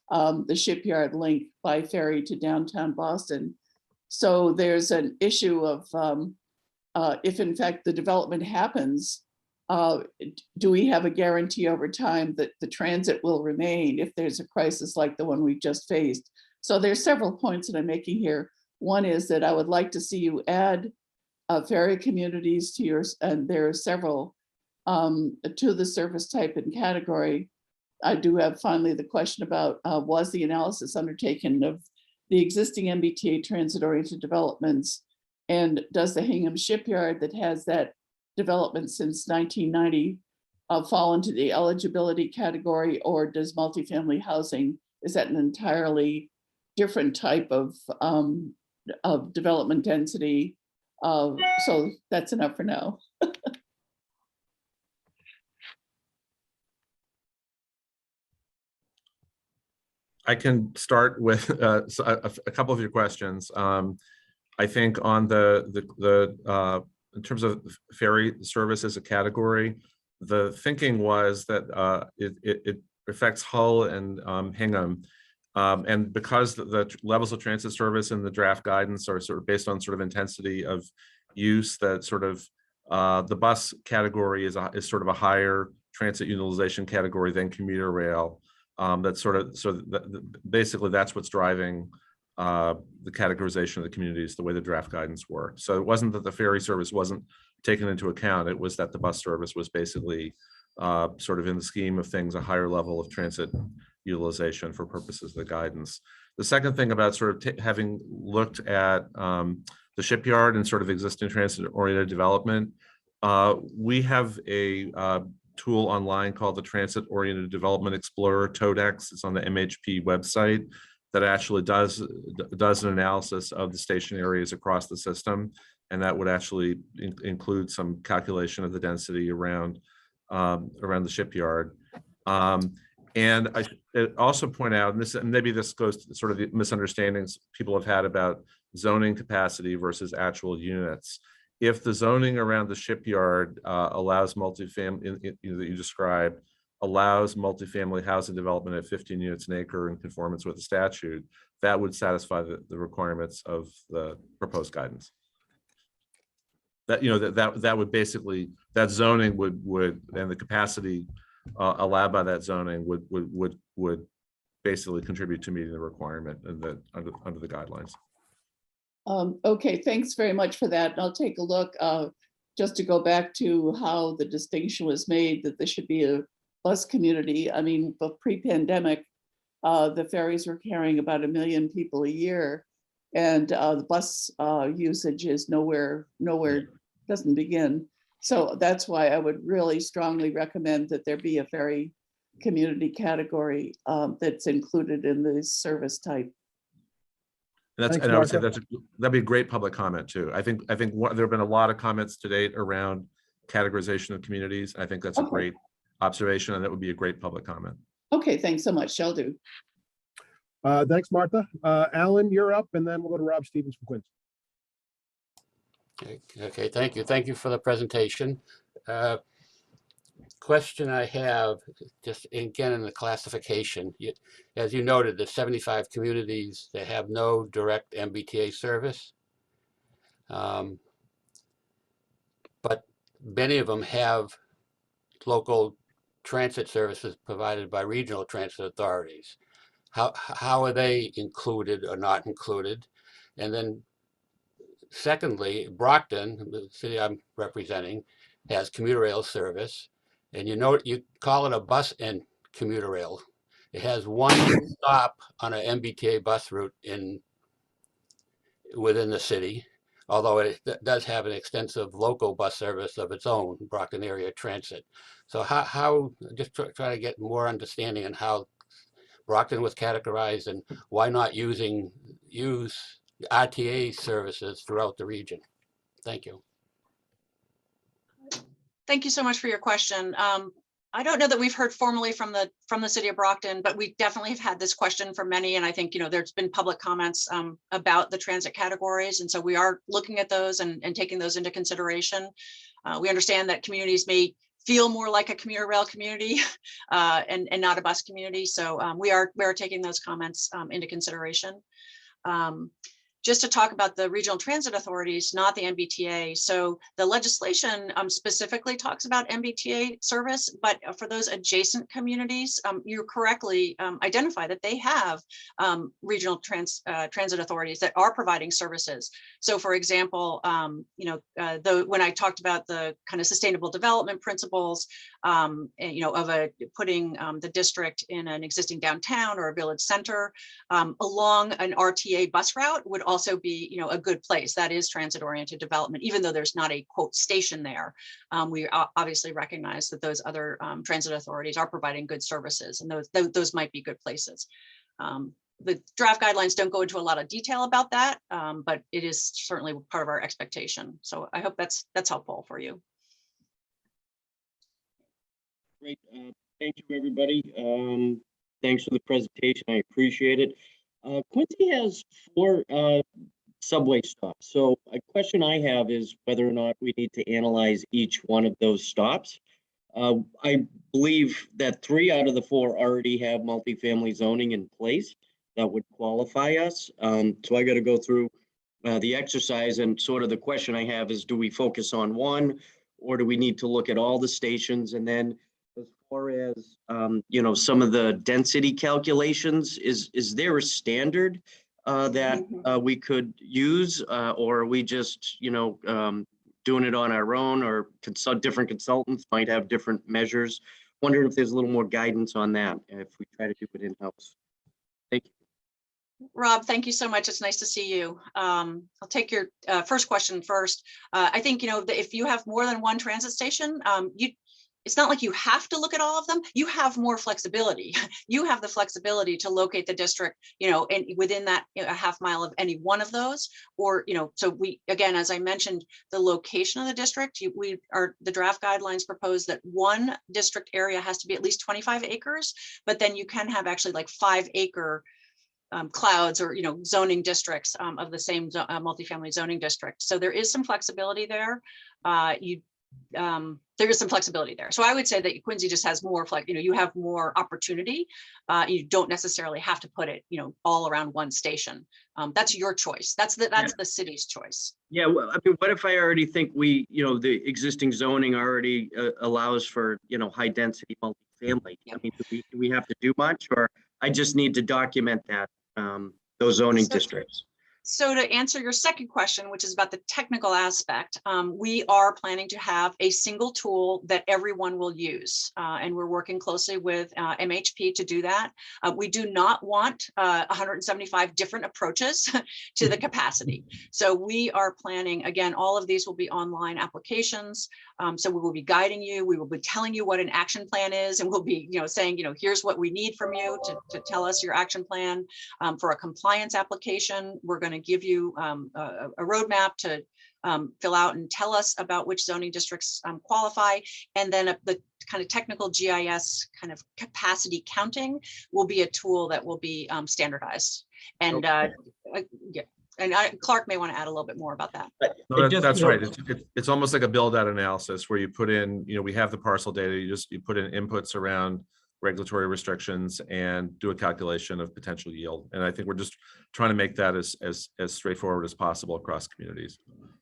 the shipyard link by ferry to downtown Boston. So there's an issue of if in fact the development happens, do we have a guarantee over time that the transit will remain if there's a crisis like the one we just faced? So there's several points that I'm making here. One is that I would like to see you add ferry communities to yours, and there are several to the service type and category. I do have finally the question about was the analysis undertaken of the existing MBTA transit-oriented developments, and does the Hingham Shipyard that has that development since 1990 fall into the eligibility category, or does multifamily housing, is that an entirely different type of development density? So that's enough for now. I can start with a couple of your questions. I think on in terms of ferry service as a category, the thinking was that it affects Hull and Hingham. And because the levels of transit service in the draft guidance are sort of based on sort of intensity of use, that sort of the bus category is sort of a higher transit utilization category than commuter rail. That's sort of, so basically that's what's driving the categorization of the communities, the way the draft guidance worked. So it wasn't that the ferry service wasn't taken into account, it was that the bus service was basically sort of in the scheme of things, a higher level of transit utilization for purposes of the guidance. The second thing about sort of having looked at the shipyard and sort of existing transit-oriented development, We have a tool online called the Transit Oriented Development Explorer, TODEX. It's on the MHP website that actually does an analysis of the station areas across the system. And that would actually include some calculation of the density around the shipyard. And I should also point out, and maybe this goes to sort of the misunderstandings people have had about zoning capacity versus actual units. If the zoning around the shipyard allows multifamily, that you described, allows multifamily housing development at 15 units an acre in conformance with the statute, that would satisfy the requirements of the proposed guidance. That that would basically, that zoning would and the capacity allowed by that zoning would basically contribute to meeting the requirement and under the guidelines. Okay, thanks very much for that. And I'll take a look just to go back to how the distinction was made that there should be a bus community. I mean, but pre-pandemic, the ferries were carrying about 1 million people a year, and the bus usage is nowhere doesn't begin. So that's why I would really strongly recommend that there be a ferry community category that's included in the service type. That's, Thanks, and I would say Martha. that'd be a great public comment too. I think there have been a lot of comments to date around categorization of communities. I think that's a Okay. great observation, and that would be a great public comment. Okay, thanks so much. Shall do. Thanks, Martha. Alan, you're up, and then we'll go to Rob Stevens from Quincy. Okay, thank you. Thank you for the presentation. Question I have, just again in the classification, as you noted, there's 75 communities that have no direct MBTA service. But many of them have local transit services provided by regional transit authorities. How are they included or not included? And then secondly, Brockton, the city I'm representing, has commuter rail service. And you call it a bus and commuter rail. It has one stop on an MBTA bus route within the city, although it does have an extensive local bus service of its own, Brockton Area Transit. So how just try to get more understanding on how Brockton was categorized and why not use RTA services throughout the region. Thank you. Thank you so much for your question. I don't know that we've heard formally from the city of Brockton, but we definitely have had this question from many. And I think, there's been public comments about the transit categories. And so we are looking at those and taking those into consideration. We understand that communities may feel more like a commuter rail community and not a bus community. So we are taking those comments into consideration. Just to talk about the regional transit authorities, not the MBTA. So the legislation specifically talks about MBTA service, but for those adjacent communities, you correctly identify that they have regional transit authorities that are providing services. So for example, when I talked about the kind of sustainable development principles, putting the district in an existing downtown or a village center along an RTA bus route would also be, a good place. That is transit-oriented development, even though there's not a quote station there. We obviously recognize that those other transit authorities are providing good services, and those might be good places. The draft guidelines don't go into a lot of detail about that, but it is certainly part of our expectation. So I hope that's helpful for you. Great. Thank you, everybody. Thanks for the presentation. I appreciate it. Quincy has 4 subway stops. So a question I have is whether or not we need to analyze each one of those stops. I believe that 3 out of the 4 already have multifamily zoning in place that would qualify us. So I got to go through the exercise, and sort of the question I have is, do we focus on one, or do we need to look at all the stations? And then as far as, some of the density calculations, is there a standard that we could use, or are we just, doing it on our own, or different consultants might have different measures? Wondering if there's a little more guidance on that if we try to do it in-house. Thank you. Rob, thank you so much. It's nice to see you. I'll take your first question first. I think, if you have more than one transit station, it's not like you have to look at all of them. You have more flexibility. You have the flexibility to locate the district, and within that a half mile of any one of those, or, so we, again, as I mentioned, the location of the district, the draft guidelines propose that one district area has to be at least 25 acres, but then you can have actually like 5-acre clouds or zoning districts of the same multifamily zoning district. So there is some flexibility there. There is some flexibility there. So I would say that Quincy just has more you have more opportunity. You don't necessarily have to put it all around one station. That's your choice. That's the city's choice. Yeah, well, I mean, what if I already think the existing zoning already allows for, high density multifamily? I mean, do we have to do much, or I just need to document that, those zoning districts? So to answer your second question, which is about the technical aspect, we are planning to have a single tool that everyone will use. And we're working closely with MHP to do that. We do not want 175 different approaches to the capacity. So we are planning, again, all of these will be online applications. So we will be guiding you. We will be telling you what an action plan is. And we'll be saying, here's what we need from you to tell us your action plan. For a compliance application, we're going to give you a roadmap to fill out and tell us about which zoning districts qualify. And then the kind of technical GIS kind of capacity counting will be a tool that will be standardized. And yeah. And Clark may want to add a little bit more about that. No, that's right. It's almost like a build out analysis where you put in, we have the parcel data, you put in inputs around regulatory restrictions and do a calculation of potential yield. And I think we're just trying to make that as straightforward as possible across communities.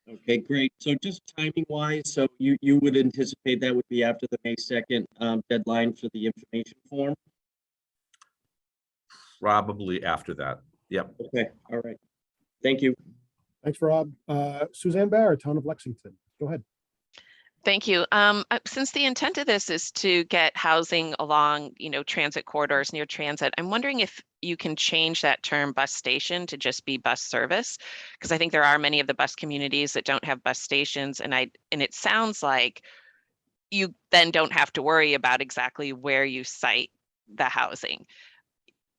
Okay, great. So just timing wise, so you would anticipate that would be after the May 2nd deadline for the information form? Probably after that. Yep. Okay, all right. Thank you. Thanks, Rob. Suzanne Barrett, Town of Lexington. Go ahead. Thank you. Since the intent of this is to get housing along, transit corridors near transit, I'm wondering if you can change that term bus station to just be bus service, because I think there are many of the bus communities that don't have bus stations, and it sounds like you then don't have to worry about exactly where you site the housing,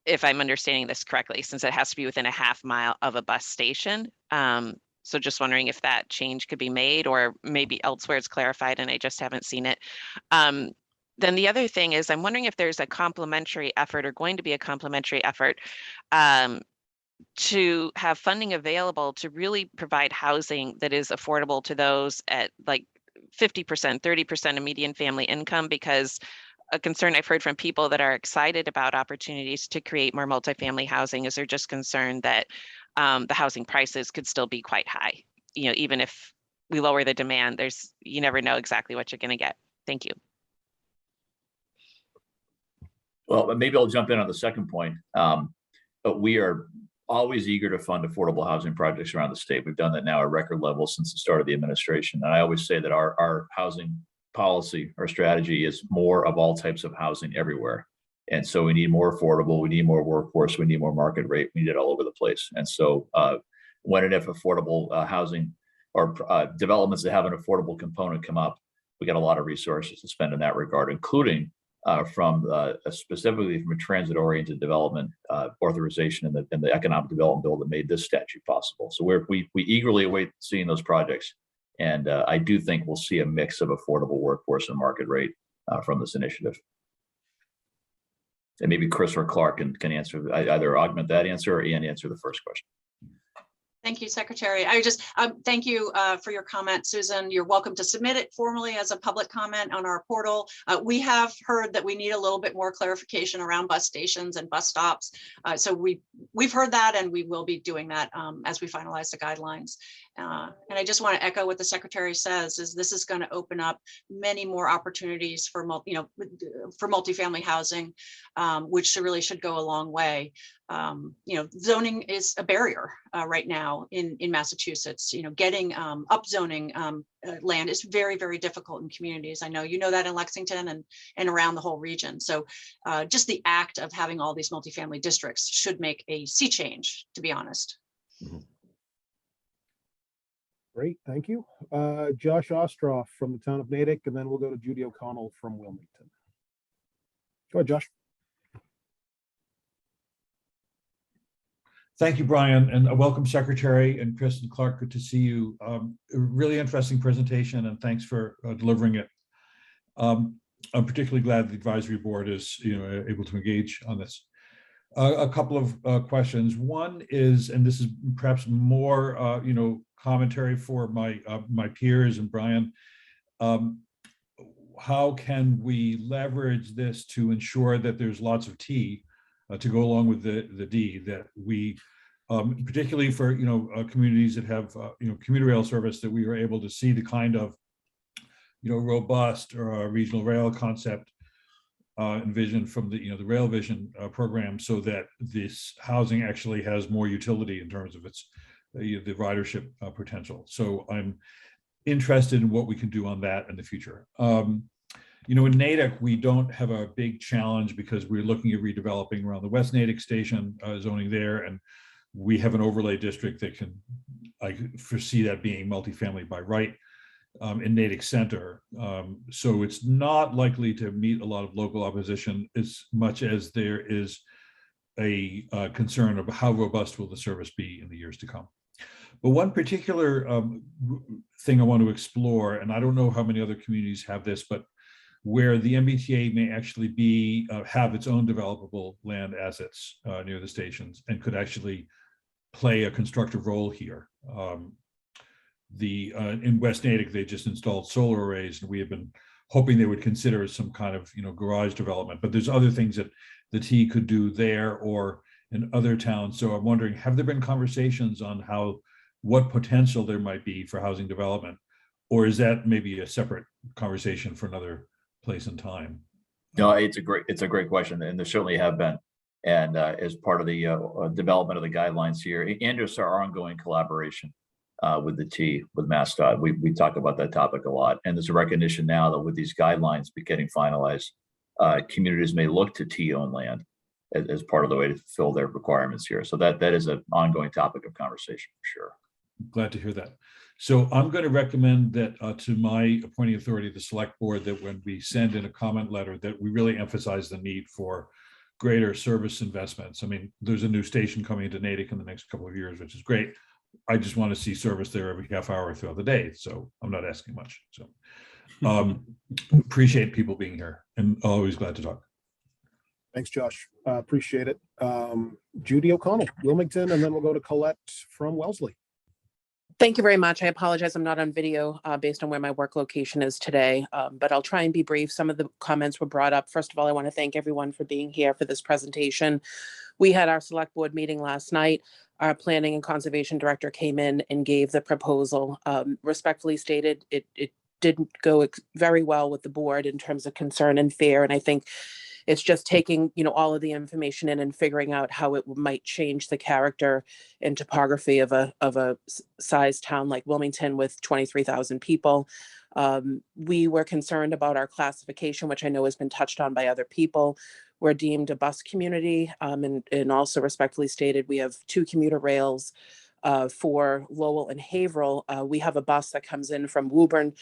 if I'm understanding this correctly, since it has to be within a half mile of a bus station. So just wondering if that change could be made, or maybe elsewhere it's clarified and I just haven't seen it. Then the other thing is, I'm wondering if there's a complementary effort or going to be a complementary effort to have funding available to really provide housing that is affordable to those at like 50%, 30% of median family income, because a concern I've heard from people that are excited about opportunities to create more multifamily housing is they're just concerned that the housing prices could still be quite high. Even if we lower the demand, you never know exactly what you're going to get. Thank you. Well, maybe I'll jump in on the second point. But we are always eager to fund affordable housing projects around the state. We've done that now at record levels since the start of the administration. And I always say that our housing policy, our strategy is more of all types of housing everywhere. And so we need more affordable, we need more workforce, we need more market rate, we need it all over the place. And so when and if affordable housing or developments that have an affordable component come up, we got a lot of resources to spend in that regard, including specifically from a transit-oriented development authorization in the economic development bill that made this statute possible. So we eagerly await seeing those projects. And I do think we'll see a mix of affordable workforce and market rate from this initiative. And maybe Chris or Clark can answer, either augment that answer or Ian answer the first question. Thank you, Secretary. I just thank you for your comment, Susan. You're welcome to submit it formally as a public comment on our portal. We have heard that we need a little bit more clarification around bus stations and bus stops. So we've heard that, and we will be doing that as we finalize the guidelines. And I just want to echo what the secretary says, is this is going to open up many more opportunities for, for multifamily housing, which really should go a long way. Zoning is a barrier right now in Massachusetts. Getting upzoning land is very, very difficult in communities. I know you know that in Lexington and around the whole region. So just the act of having all these multifamily districts should make a sea change, to be honest. Great, thank you. Josh Ostroff from the town of Natick, and then we'll go to Judy O'Connell from Wilmington. Go ahead, Josh. Thank you, Brian, and welcome, Secretary and Chris and Clark. Good to see you. A really interesting presentation, and thanks for delivering it. I'm particularly glad the advisory board is, able to engage on this. A couple of questions. One is, and this is perhaps more, commentary for my peers and Brian. How can we leverage this to ensure that there's lots of T to go along with the D, that we, particularly for communities that have commuter rail service, that we are able to see the kind of robust regional rail concept envisioned from the Rail Vision program, so that this housing actually has more utility in terms of its the ridership potential. So I'm interested in what we can do on that in the future. In Natick, we don't have a big challenge because we're looking at redeveloping around the West Natick station zoning there, and we have an overlay district that can, I foresee that being multifamily by right in Natick Center. So it's not likely to meet a lot of local opposition as much as there is a concern about how robust will the service be in the years to come. But one particular thing I want to explore, and I don't know how many other communities have this, but where the MBTA may actually be have its own developable land assets near the stations and could actually play a constructive role here. In West Natick, they just installed solar arrays, and we have been hoping they would consider some kind of garage development. But there's other things that the T could do there or in other towns. So I'm wondering, have there been conversations on what potential there might be for housing development, or is that maybe a separate conversation for another place and time? No, it's a great question, and there certainly have been. And as part of the development of the guidelines here, and just our ongoing collaboration with the T, with MassDOT, we talk about that topic a lot. And there's a recognition now that with these guidelines getting finalized, communities may look to T-owned land as part of the way to fulfill their requirements here. So that is an ongoing topic of conversation for sure. Glad to hear that. So I'm going to recommend that to my appointing authority, the select board, that when we send in a comment letter, that we really emphasize the need for greater service investments. I mean, there's a new station coming into Natick in the next couple of years, which is great. I just want to see service there every half hour throughout the day. So I'm not asking much. So appreciate people being here, and always glad to talk. Thanks, Josh. Appreciate it. Judy O'Connell, Wilmington, and then we'll go to Colette from Wellesley. Thank you very much. I apologize, I'm not on video based on where my work location is today, but I'll try and be brief. Some of the comments were brought up. First of all, I want to thank everyone for being here for this presentation. We had our select board meeting last night. Our planning and conservation director came in and gave the proposal. Respectfully stated, it didn't go very well with the board in terms of concern and fear. And I think it's just taking, all of the information in and figuring out how it might change the character and topography of a sized town like Wilmington with 23,000 people. We were concerned about our classification, which I know has been touched on by other people. We're deemed a bus community, and also respectfully stated, we have 2 commuter rails for Lowell and Haverhill. We have a bus that comes in from Woburn,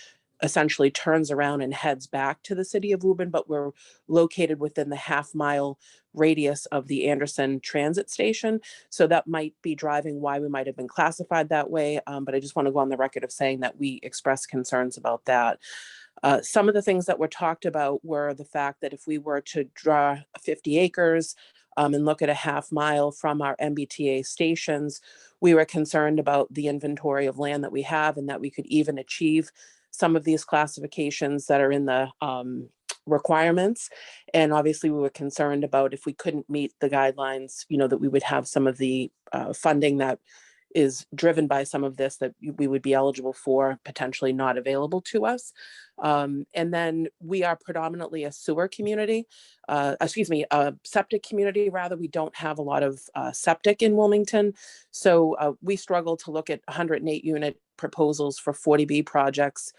essentially turns around and heads back to the city of Woburn, but we're located within the half-mile radius of the Anderson transit station. So that might be driving why we might have been classified that way. But I just want to go on the record of saying that we express concerns about that. Some of the things that were talked about were the fact that if we were to draw 50 acres and look at a half mile from our MBTA stations, we were concerned about the inventory of land that we have and that we could even achieve some of these classifications that are in the requirements. And obviously we were concerned about if we couldn't meet the guidelines, that we would have some of the funding that is driven by some of this that we would be eligible for, potentially not available to us. And then we are predominantly a sewer community, a septic community rather. We don't have a lot of septic in Wilmington. So we struggle to look at 108 unit proposals for 40B projects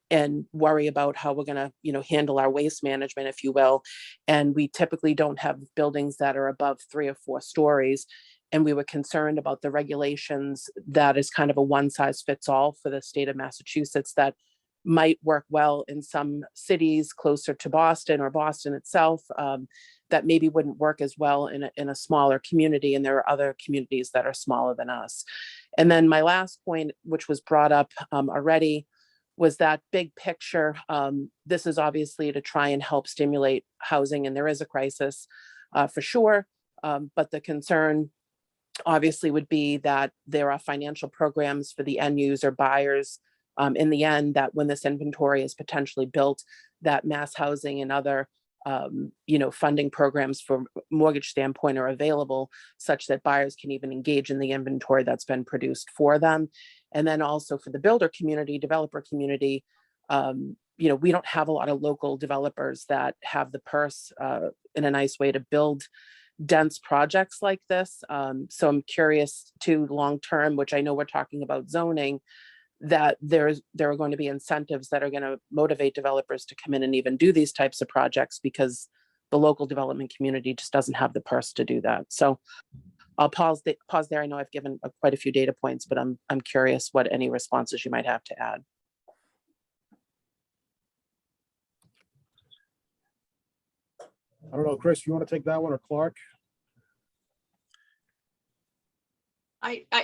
and worry about how we're going to, handle our waste management, if you will. And we typically don't have buildings that are above 3 or 4 stories. And we were concerned about the regulations that is kind of a one size fits all for the state of Massachusetts that might work well in some cities closer to Boston or Boston itself, that maybe wouldn't work as well in a smaller community. And there are other communities that are smaller than us. And then my last point, which was brought up already, was that big picture. This is obviously to try and help stimulate housing, and there is a crisis for sure. But the concern obviously would be that there are financial programs for the end user buyers in the end, that when this inventory is potentially built, that mass housing and other funding programs from mortgage standpoint are available, such that buyers can even engage in the inventory that's been produced for them. And then also for the builder community, developer community, we don't have a lot of local developers that have the purse in a nice way to build dense projects like this. So I'm curious to long term, which I know we're talking about zoning, that there are going to be incentives that are going to motivate developers to come in and even do these types of projects, because the local development community just doesn't have the purse to do that. So I'll pause there. I know I've given quite a few data points, but I'm curious what any responses you might have to add. I don't know, Chris, you want to take that one, or Clark?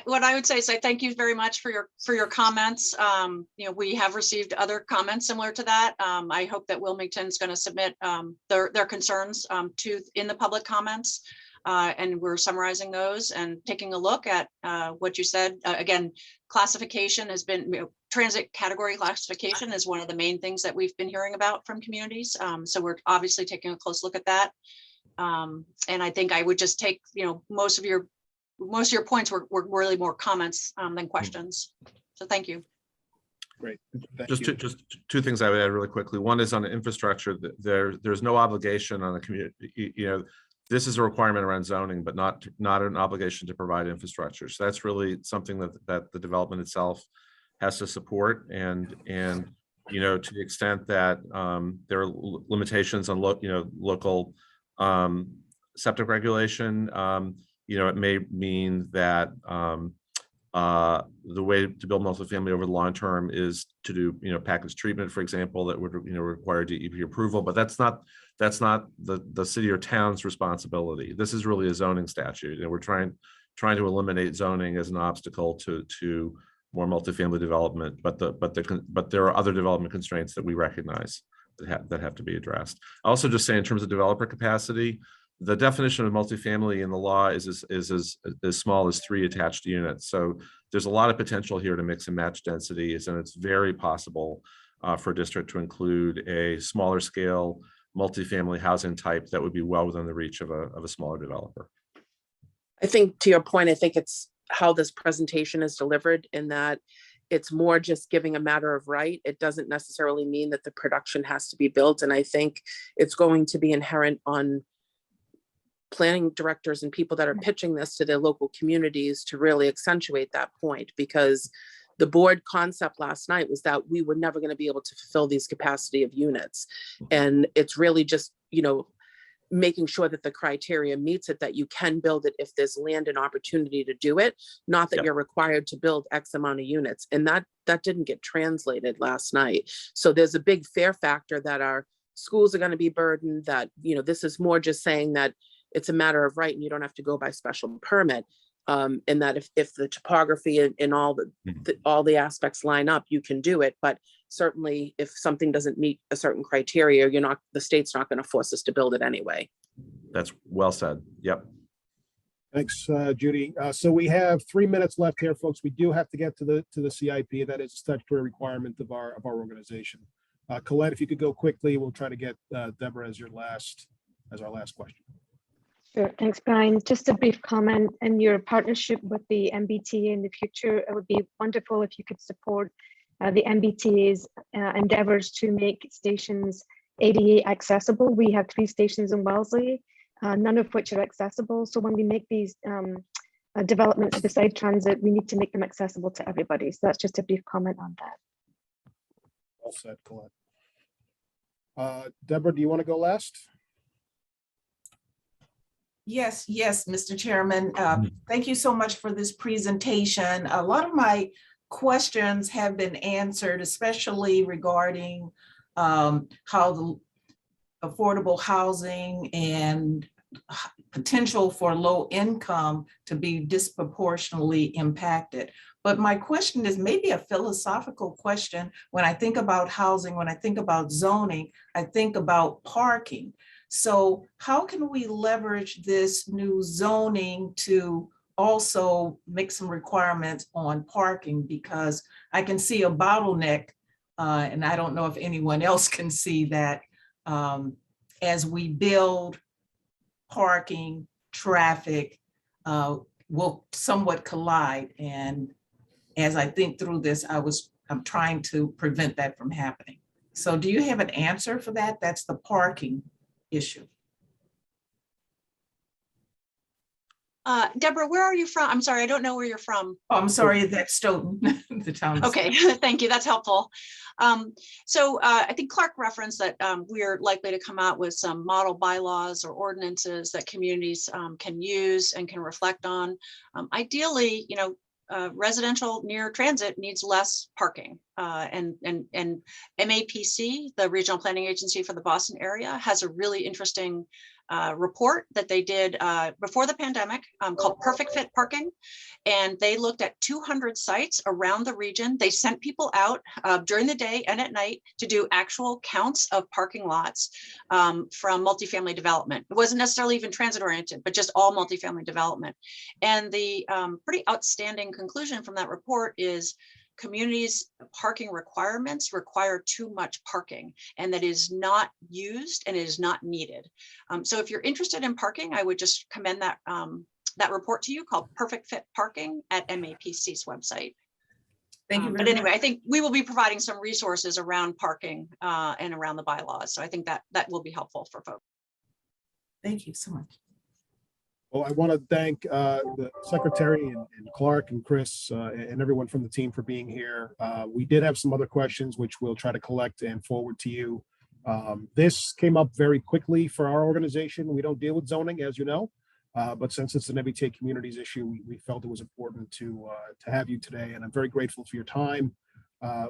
What I would say is I thank you very much for your comments. We have received other comments similar to that. I hope that Wilmington is going to submit their concerns in the public comments, and we're summarizing those and taking a look at what you said. Again, classification has been, transit category classification is one of the main things that we've been hearing about from communities. So we're obviously taking a close look at that. And I think I would just take, most of your points were really more comments than questions. So thank you. Great. Just two things I would add really quickly. One is on the infrastructure. There's no obligation on the community. This is a requirement around zoning, but not an obligation to provide infrastructure. So that's really something that the development itself has to support. And to the extent that there are limitations on local septic regulation, it may mean that the way to build multifamily over the long term is to do, package treatment, for example, that would, require DEP approval, but that's not the city or town's responsibility. This is really a zoning statute, and we're trying to eliminate zoning as an obstacle to more multifamily development, but there are other development constraints that we recognize that have to be addressed. I also just say in terms of developer capacity, the definition of multifamily in the law is as small as 3 attached units. So there's a lot of potential here to mix and match densities, and it's very possible for a district to include a smaller scale multifamily housing type that would be well within the reach of a smaller developer. I think to your point, I think it's how this presentation is delivered, in that it's more just giving a matter of right. It doesn't necessarily mean that the production has to be built. And I think it's going to be inherent on planning directors and people that are pitching this to their local communities to really accentuate that point, because the board concept last night was that we were never going to be able to fulfill these capacity of units. And it's really just, making sure that the criteria meets it, that you can build it if there's land and opportunity to do it, not that you're required to build X amount of units. And that didn't get translated last night. So there's a big fear factor that our schools are going to be burdened, that, this is more just saying that it's a matter of right and you don't have to go by special permit. And that if the topography and all the aspects line up, you can do it. But certainly if something doesn't meet a certain criteria, the state's not going to force us to build it anyway. That's well said. Yep. Thanks, Judy. So we have 3 minutes left here, folks. We do have to get to the CIP. That is a statutory requirement of our organization. Colette, if you could go quickly, we'll try to get Deborah as our last question. Sure. Thanks, Brian. Just a brief comment. In your partnership with the MBTA in the future, it would be wonderful if you could support the MBTA's endeavors to make stations ADA accessible. We have 3 stations in Wellesley, none of which are accessible. So when we make these developments beside transit, we need to make them accessible to everybody. So that's just a brief comment on that. Well said, Colette. Deborah, do you want to go last? Yes, Mr. Chairman. Thank you so much for this presentation. A lot of my questions have been answered, especially regarding how the affordable housing and potential for low income to be disproportionately impacted. But my question is maybe a philosophical question. When I think about housing, when I think about zoning, I think about parking. So how can we leverage this new zoning to also make some requirements on parking? Because I can see a bottleneck, and I don't know if anyone else can see that as we build parking, traffic will somewhat collide. And as I think through this, I'm trying to prevent that from happening. So do you have an answer for that? That's the parking issue. Deborah, where are you from? I'm sorry, I don't know where you're from. Oh, I'm sorry, that's Stoughton, the town. Okay, thank you. That's helpful. So I think Clark referenced that we're likely to come out with some model bylaws or ordinances that communities can use and can reflect on. Ideally, you know, residential near transit needs less parking. And MAPC, the Regional Planning Agency for the Boston area, has a really interesting report that they did before the pandemic called Perfect Fit Parking. And they looked at 200 sites around the region. They sent people out during the day and at night to do actual counts of parking lots from multifamily development. It wasn't necessarily even transit oriented, but just all multifamily development. And the pretty outstanding conclusion from that report is communities' parking requirements require too much parking, and that is not used and is not needed. So if you're interested in parking, I would just commend that that report to you called Perfect Fit Parking at MAPC's website. Thank you very but anyway, much. I think we will be providing some resources around parking and around the bylaws. So I think that will be helpful for folks. Thank you so much. Well, I want to thank the secretary and Clark and Chris and everyone from the team for being here. We did have some other questions, which we'll try to collect and forward to you. This came up very quickly for our organization. We don't deal with zoning, as you know, but since it's an MBTA communities issue, we felt it was important to have you today, and I'm very grateful for your time.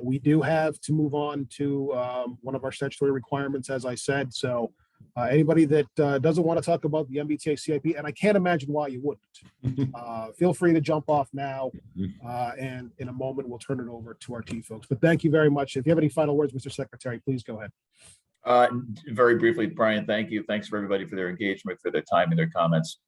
We do have to move on to one of our statutory requirements, as I said, so anybody that doesn't want to talk about the MBTA CIP, and I can't imagine why you wouldn't, feel free to jump off now, and in a moment we'll turn it over to our T folks. But thank you very much. If you have any final words, Mr. Secretary, please go ahead. Very briefly, Brian, thank you. Thanks for everybody for their engagement, for their time and their comments.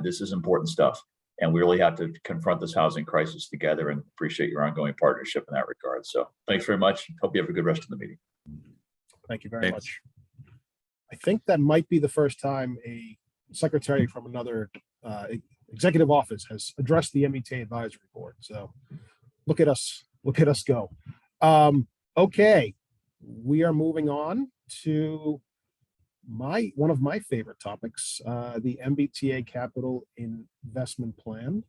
This is important stuff, and we really have to confront this housing crisis together, and appreciate your ongoing partnership in that regard. So thanks very much. Hope you have a good rest of the meeting. Thank you very much. I think that might be the first time a secretary from another executive office has addressed the MBTA advisory board. So look at us go. Okay, we are moving on to one of my favorite topics, the MBTA Capital Investment Plan.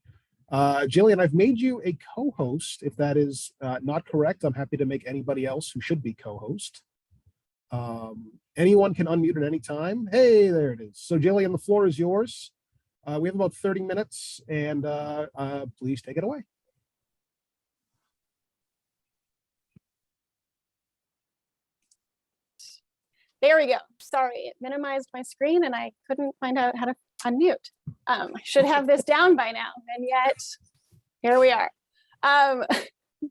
Jillian, I've made you a co-host. If that is not correct, I'm happy to make anybody else who should be co-host. Anyone can unmute at any time. Hey, there it is. So Jillian, the floor is yours. We have about 30 minutes, and please take it away. There we go. Sorry, it minimized my screen and I couldn't find out how to unmute. I should have this down by now, and yet here we are.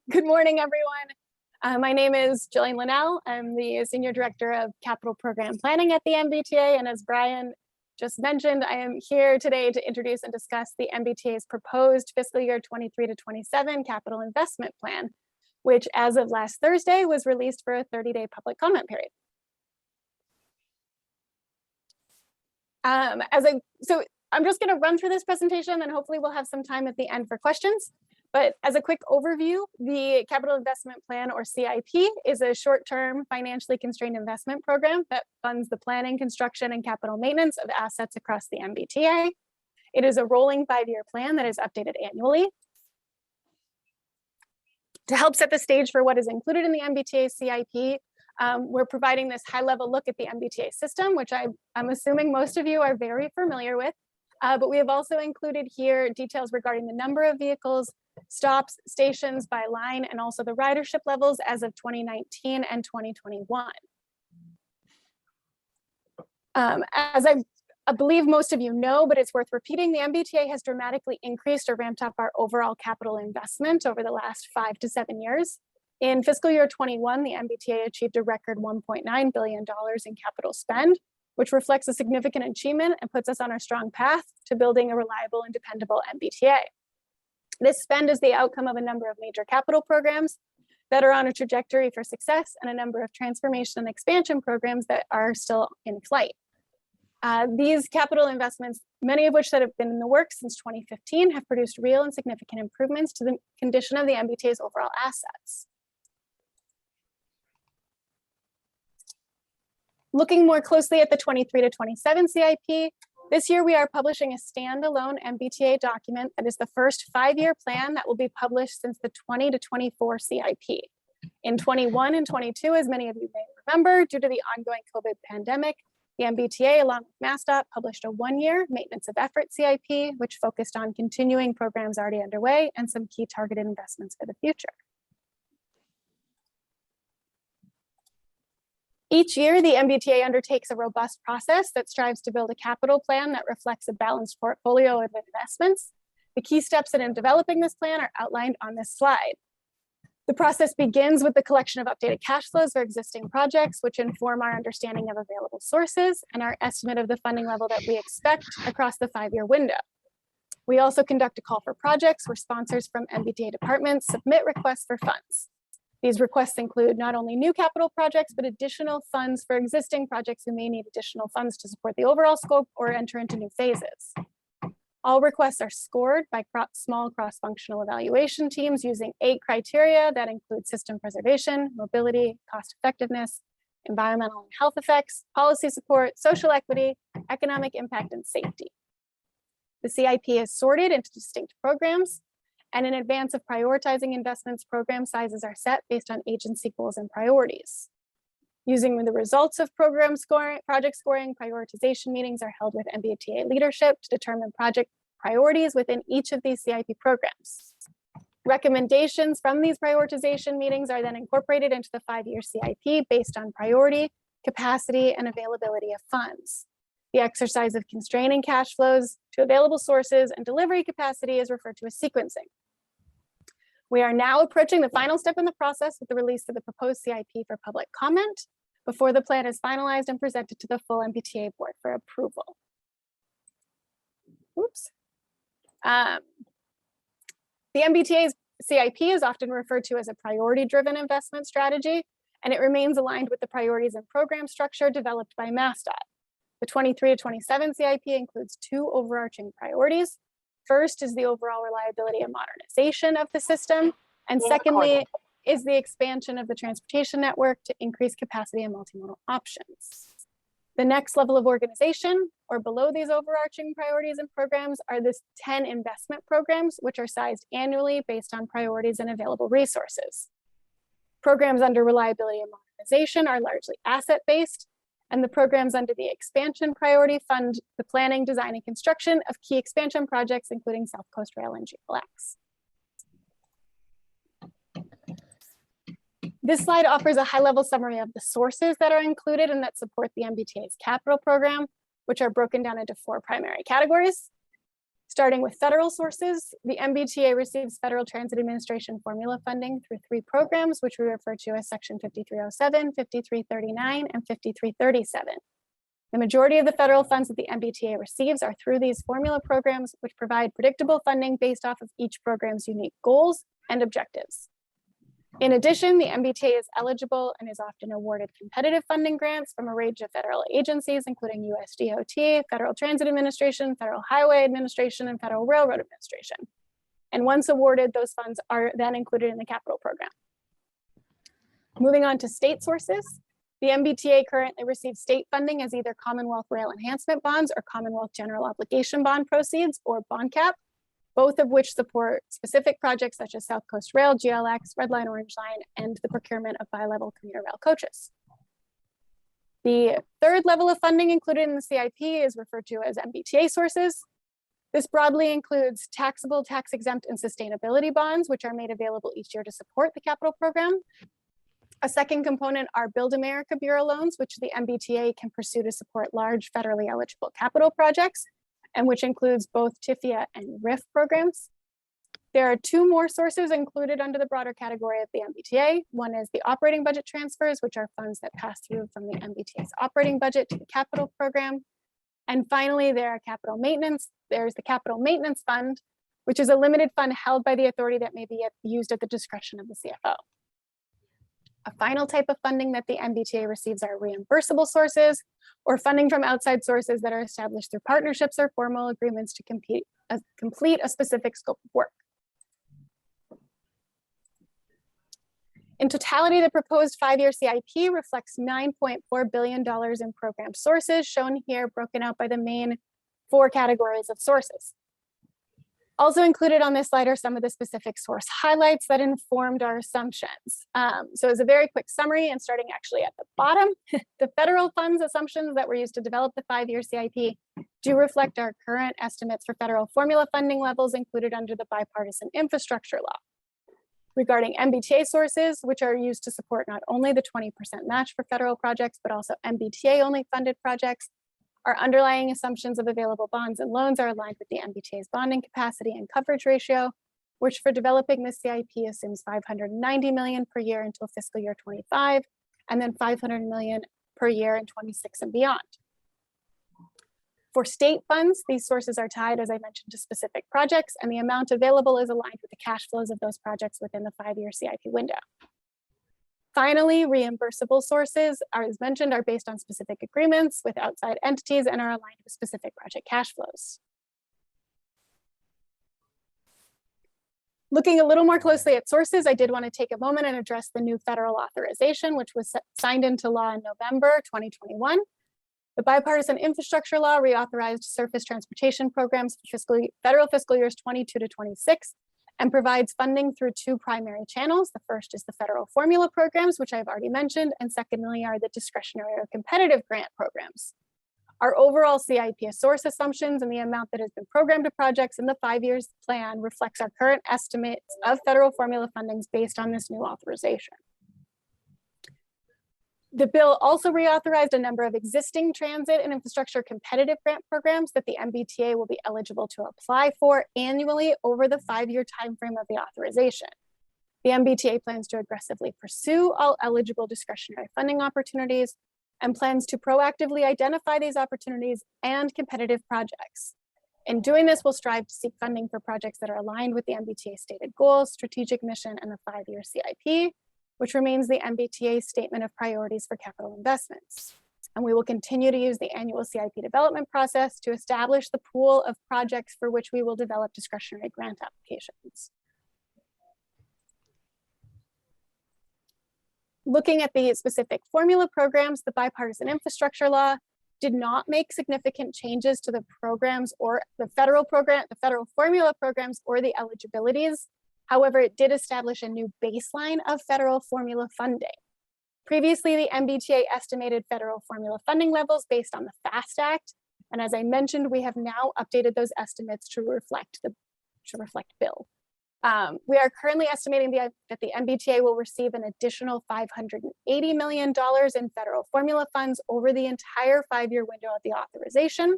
Good morning, everyone. My name is Jillian Linnell. I'm the Senior Director of Capital Program Planning at the MBTA. And as Brian just mentioned, I am here today to introduce and discuss the MBTA's proposed fiscal year 23 to 27 capital investment plan, which as of last Thursday was released for a 30-day public comment period. So I'm just going to run through this presentation, and hopefully we'll have some time at the end for questions. But as a quick overview, the Capital Investment Plan, or CIP, is a short-term financially constrained investment program that funds the planning, construction, and capital maintenance of assets across the MBTA. It is a rolling 5-year plan that is updated annually. To help set the stage for what is included in the MBTA CIP, we're providing this high-level look at the MBTA system, which I'm assuming most of you are very familiar with. But we have also included here details regarding the number of vehicles, stops, stations by line, and also the ridership levels as of 2019 and 2021. As I believe most of you know, but it's worth repeating, the MBTA has dramatically increased or ramped up our overall capital investment over the last 5 to 7 years. In fiscal year 21, the MBTA achieved a record $1.9 billion in capital spend, which reflects a significant achievement and puts us on our strong path to building a reliable and dependable MBTA. This spend is the outcome of a number of major capital programs that are on a trajectory for success and a number of transformation and expansion programs that are still in flight. These capital investments, many of which that have been in the works since 2015, have produced real and significant improvements to the condition of the MBTA's overall assets. Looking more closely at the 23 to 27 CIP, this year we are publishing a standalone MBTA document that is the first 5-year plan that will be published since the 20 to 24 CIP. In 21 and 22, as many of you may remember, due to the ongoing COVID pandemic, the MBTA, along with MassDOT, published a 1-year maintenance of effort CIP, which focused on continuing programs already underway and some key targeted investments for the future. Each year, the MBTA undertakes a robust process that strives to build a capital plan that reflects a balanced portfolio of investments. The key steps in developing this plan are outlined on this slide. The process begins with the collection of updated cash flows for existing projects, which inform our understanding of available sources and our estimate of the funding level that we expect across the 5-year window. We also conduct a call for projects where sponsors from MBTA departments submit requests for funds. These requests include not only new capital projects, but additional funds for existing projects who may need additional funds to support the overall scope or enter into new phases. All requests are scored by small cross-functional evaluation teams using 8 criteria that include system preservation, mobility, cost effectiveness, environmental and health effects, policy support, social equity, economic impact, and safety. The CIP is sorted into distinct programs, and in advance of prioritizing investments, program sizes are set based on agency goals and priorities. Using the results of program scoring, project scoring, prioritization meetings are held with MBTA leadership to determine project priorities within each of these CIP programs. Recommendations from these prioritization meetings are then incorporated into the 5-year CIP based on priority, capacity, and availability of funds. The exercise of constraining cash flows to available sources and delivery capacity is referred to as sequencing. We are now approaching the final step in the process with the release of the proposed CIP for public comment before the plan is finalized and presented to the full MBTA board for approval. Oops. The MBTA's CIP is often referred to as a priority-driven investment strategy, and it remains aligned with the priorities and program structure developed by MassDOT. The 23 to 27 CIP includes 2 overarching priorities. First is the overall reliability and modernization of the system, and secondly is the expansion of the transportation network to increase capacity and multimodal options. The next level of organization, or below these overarching priorities and programs, are the 10 investment programs, which are sized annually based on priorities and available resources. Programs under reliability and modernization are largely asset-based, and the programs under the expansion priority fund the planning, design, and construction of key expansion projects, including South Coast Rail and GLX. This slide offers a high-level summary of the sources that are included and that support the MBTA's capital program, which are broken down into 4 primary categories. Starting with federal sources, the MBTA receives Federal Transit Administration formula funding through 3 programs, which we refer to as Section 5307, 5339, and 5337. The majority of the federal funds that the MBTA receives are through these formula programs, which provide predictable funding based off of each program's unique goals and objectives. In addition, the MBTA is eligible and is often awarded competitive funding grants from a range of federal agencies, including US DOT, Federal Transit Administration, Federal Highway Administration, and Federal Railroad Administration. And once awarded, those funds are then included in the capital program. Moving on to state sources, the MBTA currently receives state funding as either Commonwealth Rail Enhancement Bonds or Commonwealth General Obligation Bond proceeds, or BONCAP, both of which support specific projects such as South Coast Rail, GLX, Red Line, Orange Line, and the procurement of bi-level commuter rail coaches. The third level of funding included in the CIP is referred to as MBTA sources. This broadly includes taxable, tax-exempt, and sustainability bonds, which are made available each year to support the capital program. A second component are Build America Bureau loans, which the MBTA can pursue to support large federally eligible capital projects, and which includes both TIFIA and RIF programs. There are two more sources included under the broader category of the MBTA. One is the operating budget transfers, which are funds that pass through from the MBTA's operating budget to the capital program. And finally, there's the Capital Maintenance Fund, which is a limited fund held by the authority that may be used at the discretion of the CFO. A final type of funding that the MBTA receives are reimbursable sources, or funding from outside sources that are established through partnerships or formal agreements to complete a specific scope of work. In totality, the proposed 5-year CIP reflects $9.4 billion in program sources, shown here broken out by the main 4 categories of sources. Also included on this slide are some of the specific source highlights that informed our assumptions. So as a very quick summary, and starting actually at the bottom, the federal funds assumptions that were used to develop the 5-year CIP do reflect our current estimates for federal formula funding levels included under the bipartisan infrastructure law. Regarding MBTA sources, which are used to support not only the 20% match for federal projects, but also MBTA only funded projects, our underlying assumptions of available bonds and loans are aligned with the MBTA's bonding capacity and coverage ratio, which for developing the CIP assumes $590 million per year until fiscal year 25, and then $500 million per year in 26 and beyond. For state funds, these sources are tied, as I mentioned, to specific projects, and the amount available is aligned with the cash flows of those projects within the 5-year CIP window. Finally, reimbursable sources, as mentioned, are based on specific agreements with outside entities and are aligned with specific project cash flows. Looking a little more closely at sources, I did want to take a moment and address the new federal authorization, which was signed into law in November 2021. The bipartisan infrastructure law reauthorized surface transportation programs for federal fiscal years 22 to 26 and provides funding through 2 primary channels. The first is the federal formula programs, which I've already mentioned, and secondly are the discretionary or competitive grant programs. Our overall CIP source assumptions and the amount that has been programmed to projects in the 5 years plan reflects our current estimates of federal formula fundings based on this new authorization. The bill also reauthorized a number of existing transit and infrastructure competitive grant programs that the MBTA will be eligible to apply for annually over the 5-year timeframe of the authorization. The MBTA plans to aggressively pursue all eligible discretionary funding opportunities and plans to proactively identify these opportunities and competitive projects. In doing this, we'll strive to seek funding for projects that are aligned with the MBTA stated goals, strategic mission, and the 5-year CIP, which remains the MBTA's statement of priorities for capital investments. And we will continue to use the annual CIP development process to establish the pool of projects for which we will develop discretionary grant applications. Looking at the specific formula programs, the bipartisan infrastructure law did not make significant changes to the programs or the federal formula programs or the eligibilities. However, it did establish a new baseline of federal formula funding. Previously, the MBTA estimated federal formula funding levels based on the FAST Act. And as I mentioned, we have now updated those estimates to reflect bill. We are currently estimating that the MBTA will receive an additional $580 million in federal formula funds over the entire 5-year window of the authorization.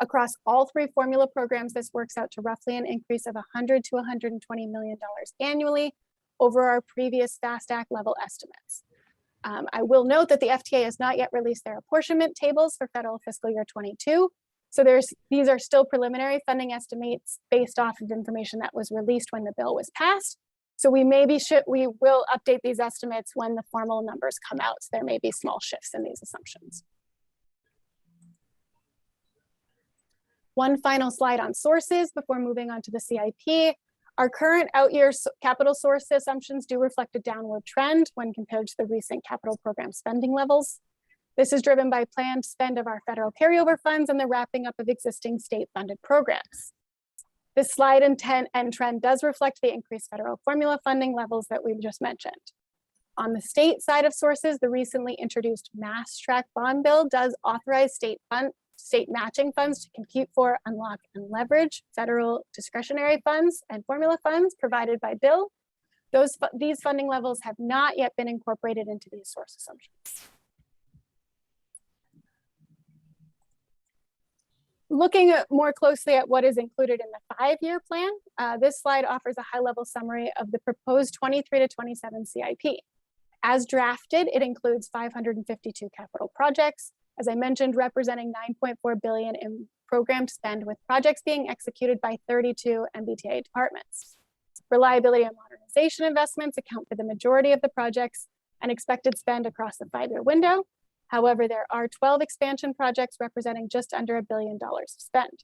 Across all 3 formula programs, this works out to roughly an increase of $100 to $120 million annually over our previous FAST Act level estimates. I will note that the FTA has not yet released their apportionment tables for federal fiscal year 22. So these are still preliminary funding estimates based off of information that was released when the bill was passed. So we will update these estimates when the formal numbers come out. So there may be small shifts in these assumptions. One final slide on sources before moving on to the CIP. Our current out-year capital source assumptions do reflect a downward trend when compared to the recent capital program spending levels. This is driven by planned spend of our federal carryover funds and the wrapping up of existing state-funded programs. This slide intent and trend does reflect the increased federal formula funding levels that we've just mentioned. On the state side of sources, the recently introduced Mass Track Bond Bill does authorize state matching funds to compute for, unlock, and leverage federal discretionary funds and formula funds provided by bill. These funding levels have not yet been incorporated into these source assumptions. Looking more closely at what is included in the 5-year plan, this slide offers a high-level summary of the proposed 23 to 27 CIP. As drafted, it includes 552 capital projects, as I mentioned, representing $9.4 billion in programmed spend, with projects being executed by 32 MBTA departments. Reliability and modernization investments account for the majority of the projects and expected spend across the 5-year window. However, there are 12 expansion projects representing just under $1 billion of spend.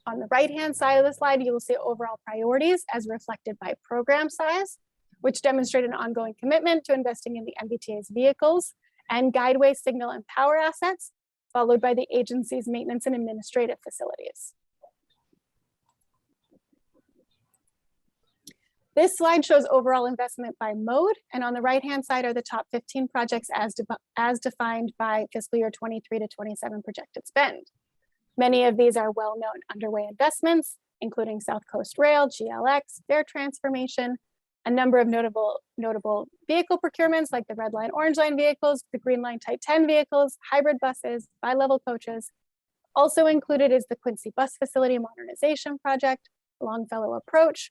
On the right-hand side of the slide, you will see overall priorities as reflected by program size, which demonstrate an ongoing commitment to investing in the MBTA's vehicles and guideway, signal, and power assets, followed by the agency's maintenance and administrative facilities. This slide shows overall investment by mode, and on the right-hand side are the top 15 projects as defined by fiscal year 23 to 27 projected spend. Many of these are well-known underway investments, including South Coast Rail, GLX, fare transformation, a number of notable vehicle procurements like the Red Line, Orange Line vehicles, the Green Line Type 10 vehicles, hybrid buses, bi-level coaches. Also included is the Quincy Bus Facility Modernization Project, Longfellow Approach,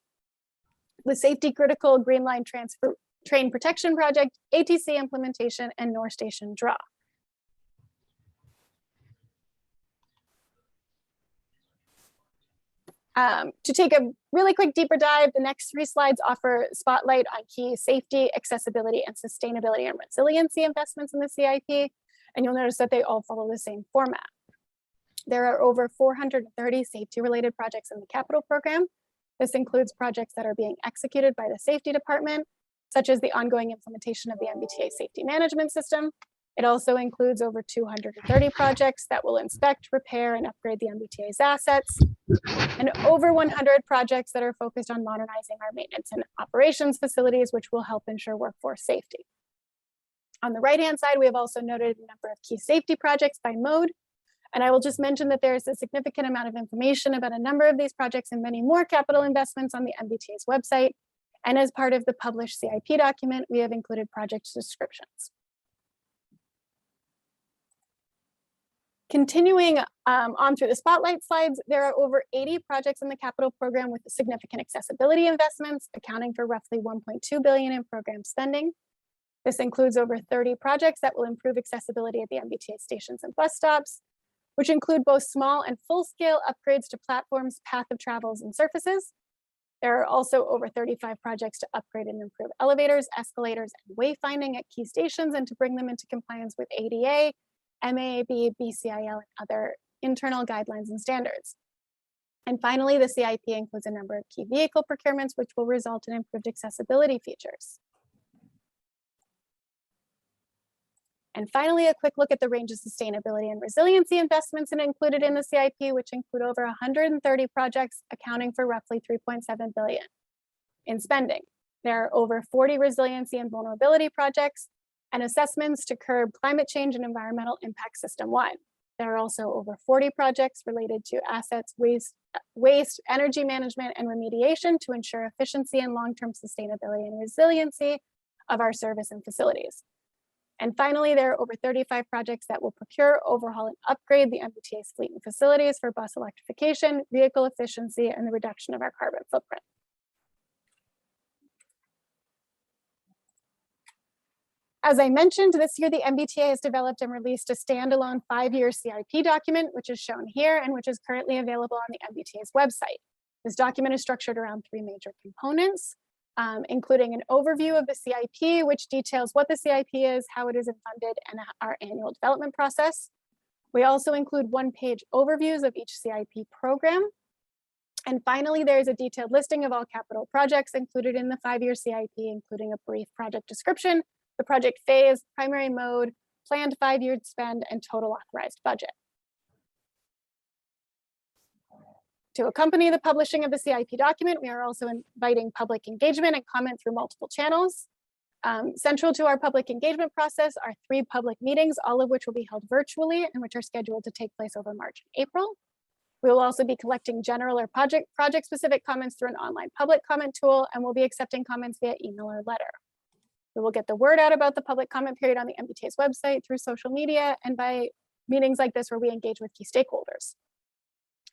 the Safety Critical Green Line Train Protection Project, ATC implementation, and North Station Draw. To take a really quick deeper dive, the next 3 slides offer spotlight on key safety, accessibility, and sustainability and resiliency investments in the CIP, and you'll notice that they all follow the same format. There are over 430 safety-related projects in the capital program. This includes projects that are being executed by the safety department, such as the ongoing implementation of the MBTA safety management system. It also includes over 230 projects that will inspect, repair, and upgrade the MBTA's assets, and over 100 projects that are focused on modernizing our maintenance and operations facilities, which will help ensure workforce safety. On the right-hand side, we have also noted a number of key safety projects by mode. And I will just mention that there is a significant amount of information about a number of these projects and many more capital investments on the MBTA's website. And as part of the published CIP document, we have included project descriptions. Continuing on through the spotlight slides, there are over 80 projects in the capital program with significant accessibility investments, accounting for roughly $1.2 billion in program spending. This includes over 30 projects that will improve accessibility at the MBTA stations and bus stops, which include both small and full-scale upgrades to platforms, path of travels, and surfaces. There are also over 35 projects to upgrade and improve elevators, escalators, and wayfinding at key stations and to bring them into compliance with ADA, MAB, BCIL, and other internal guidelines and standards. And finally, the CIP includes a number of key vehicle procurements, which will result in improved accessibility features. And finally, a quick look at the range of sustainability and resiliency investments included in the CIP, which include over 130 projects accounting for roughly $3.7 billion in spending. There are over 40 resiliency and vulnerability projects and assessments to curb climate change and environmental impact system-wide. There are also over 40 projects related to assets, waste, energy management, and remediation to ensure efficiency and long-term sustainability and resiliency of our service and facilities. And finally, there are over 35 projects that will procure, overhaul, and upgrade the MBTA's fleet and facilities for bus electrification, vehicle efficiency, and the reduction of our carbon footprint. As I mentioned, this year, the MBTA has developed and released a standalone 5-year CIP document, which is shown here and which is currently available on the MBTA's website. This document is structured around 3 major components. including an overview of the CIP, which details what the CIP is, how it is funded, and our annual development process. We also include one-page overviews of each CIP program. And finally, there is a detailed listing of all capital projects included in the 5-year CIP, including a brief project description, the project phase, primary mode, planned 5-year spend, and total authorized budget. To accompany the publishing of the CIP document, we are also inviting public engagement and comment through multiple channels. Central to our public engagement process are 3 public meetings, all of which will be held virtually and which are scheduled to take place over March and April. We will also be collecting general or project-specific comments through an online public comment tool, and we'll be accepting comments via email or letter. We will get the word out about the public comment period on the MBTA's website, through social media, and by meetings like this where we engage with key stakeholders.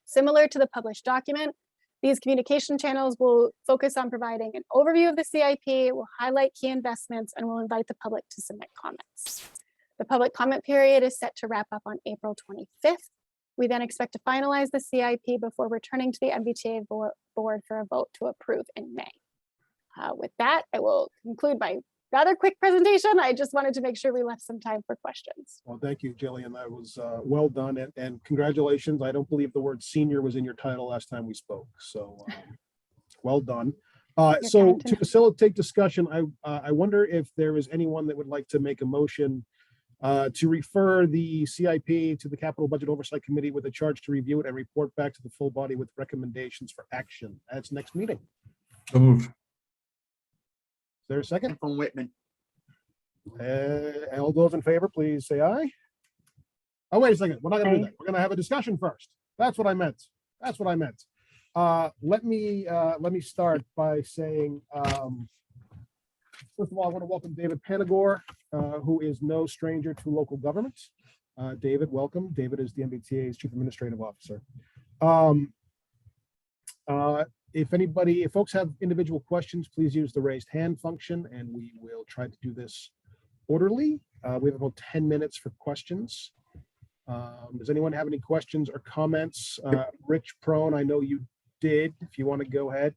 Similar to the published document, these communication channels will focus on providing an overview of the CIP, will highlight key investments, and will invite the public to submit comments. The public comment period is set to wrap up on April 25th. We then expect to finalize the CIP before returning to the MBTA board for a vote to approve in May. With that, I will conclude my rather quick presentation. I just wanted to make sure we left some time for questions. Well, thank you, Jillian. That was well done, and congratulations. I don't believe the word senior was in your title last time we spoke, so well done. So to facilitate discussion, I wonder if there is anyone that would like to make a motion to refer the CIP to the Capital Budget Oversight Committee with a charge to review it and report back to the full body with recommendations for action at its next meeting. So moved. Is there a second? From Whitman. All those in favor, please say aye. Oh, wait a second. We're not going to do that. We're going to have a discussion first. That's what I meant. That's what I meant. Let me start by saying, first of all, I want to welcome David Panagore, who is no stranger to local government. David, welcome. David is the MBTA's Chief Administrative Officer. If folks have individual questions, please use the raised hand function, and we will try to do this orderly. We have about 10 minutes for questions. Does anyone have any questions or comments? Rich Prone, I know you did. If you want to go ahead.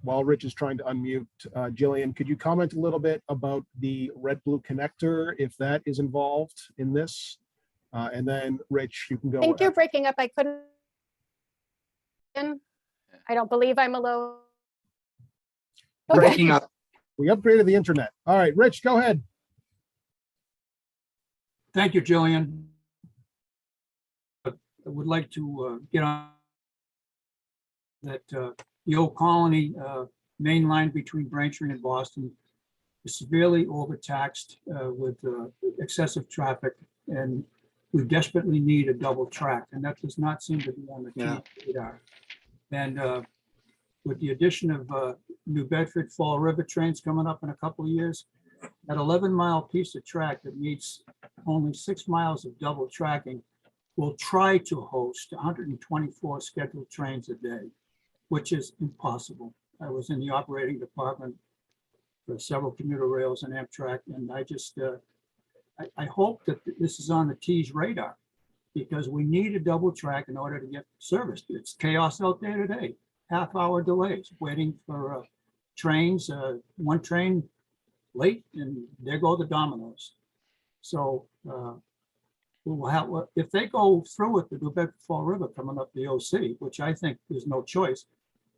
While Rich is trying to unmute, Jillian, could you comment a little bit about the red-blue connector, if that is involved in this? And then, Rich, you can go. I think you're breaking up. I couldn't. I don't believe I'm alone. Breaking up. We upgraded the internet. All right, Rich, go ahead. Thank you, Jillian. I would like to get on that the old Colony main line between Braintree and Boston is severely overtaxed with excessive traffic, and we desperately need a double track, and that does not seem to be on the radar. And with the addition of New Bedford Fall River trains coming up in a couple of years, that 11-mile piece of track that needs only 6 miles of double tracking will try to host 124 scheduled trains a day, which is impossible. I was in the operating department for several commuter rails and Amtrak, and I just, I hope that this is on the T's radar, because we need a double track in order to get service. It's chaos out there today. Half-hour delays, waiting for trains, one train late, and there go the dominoes. So we will have, if they go through with the New Bedford Fall River coming up the OC, which I think there's no choice,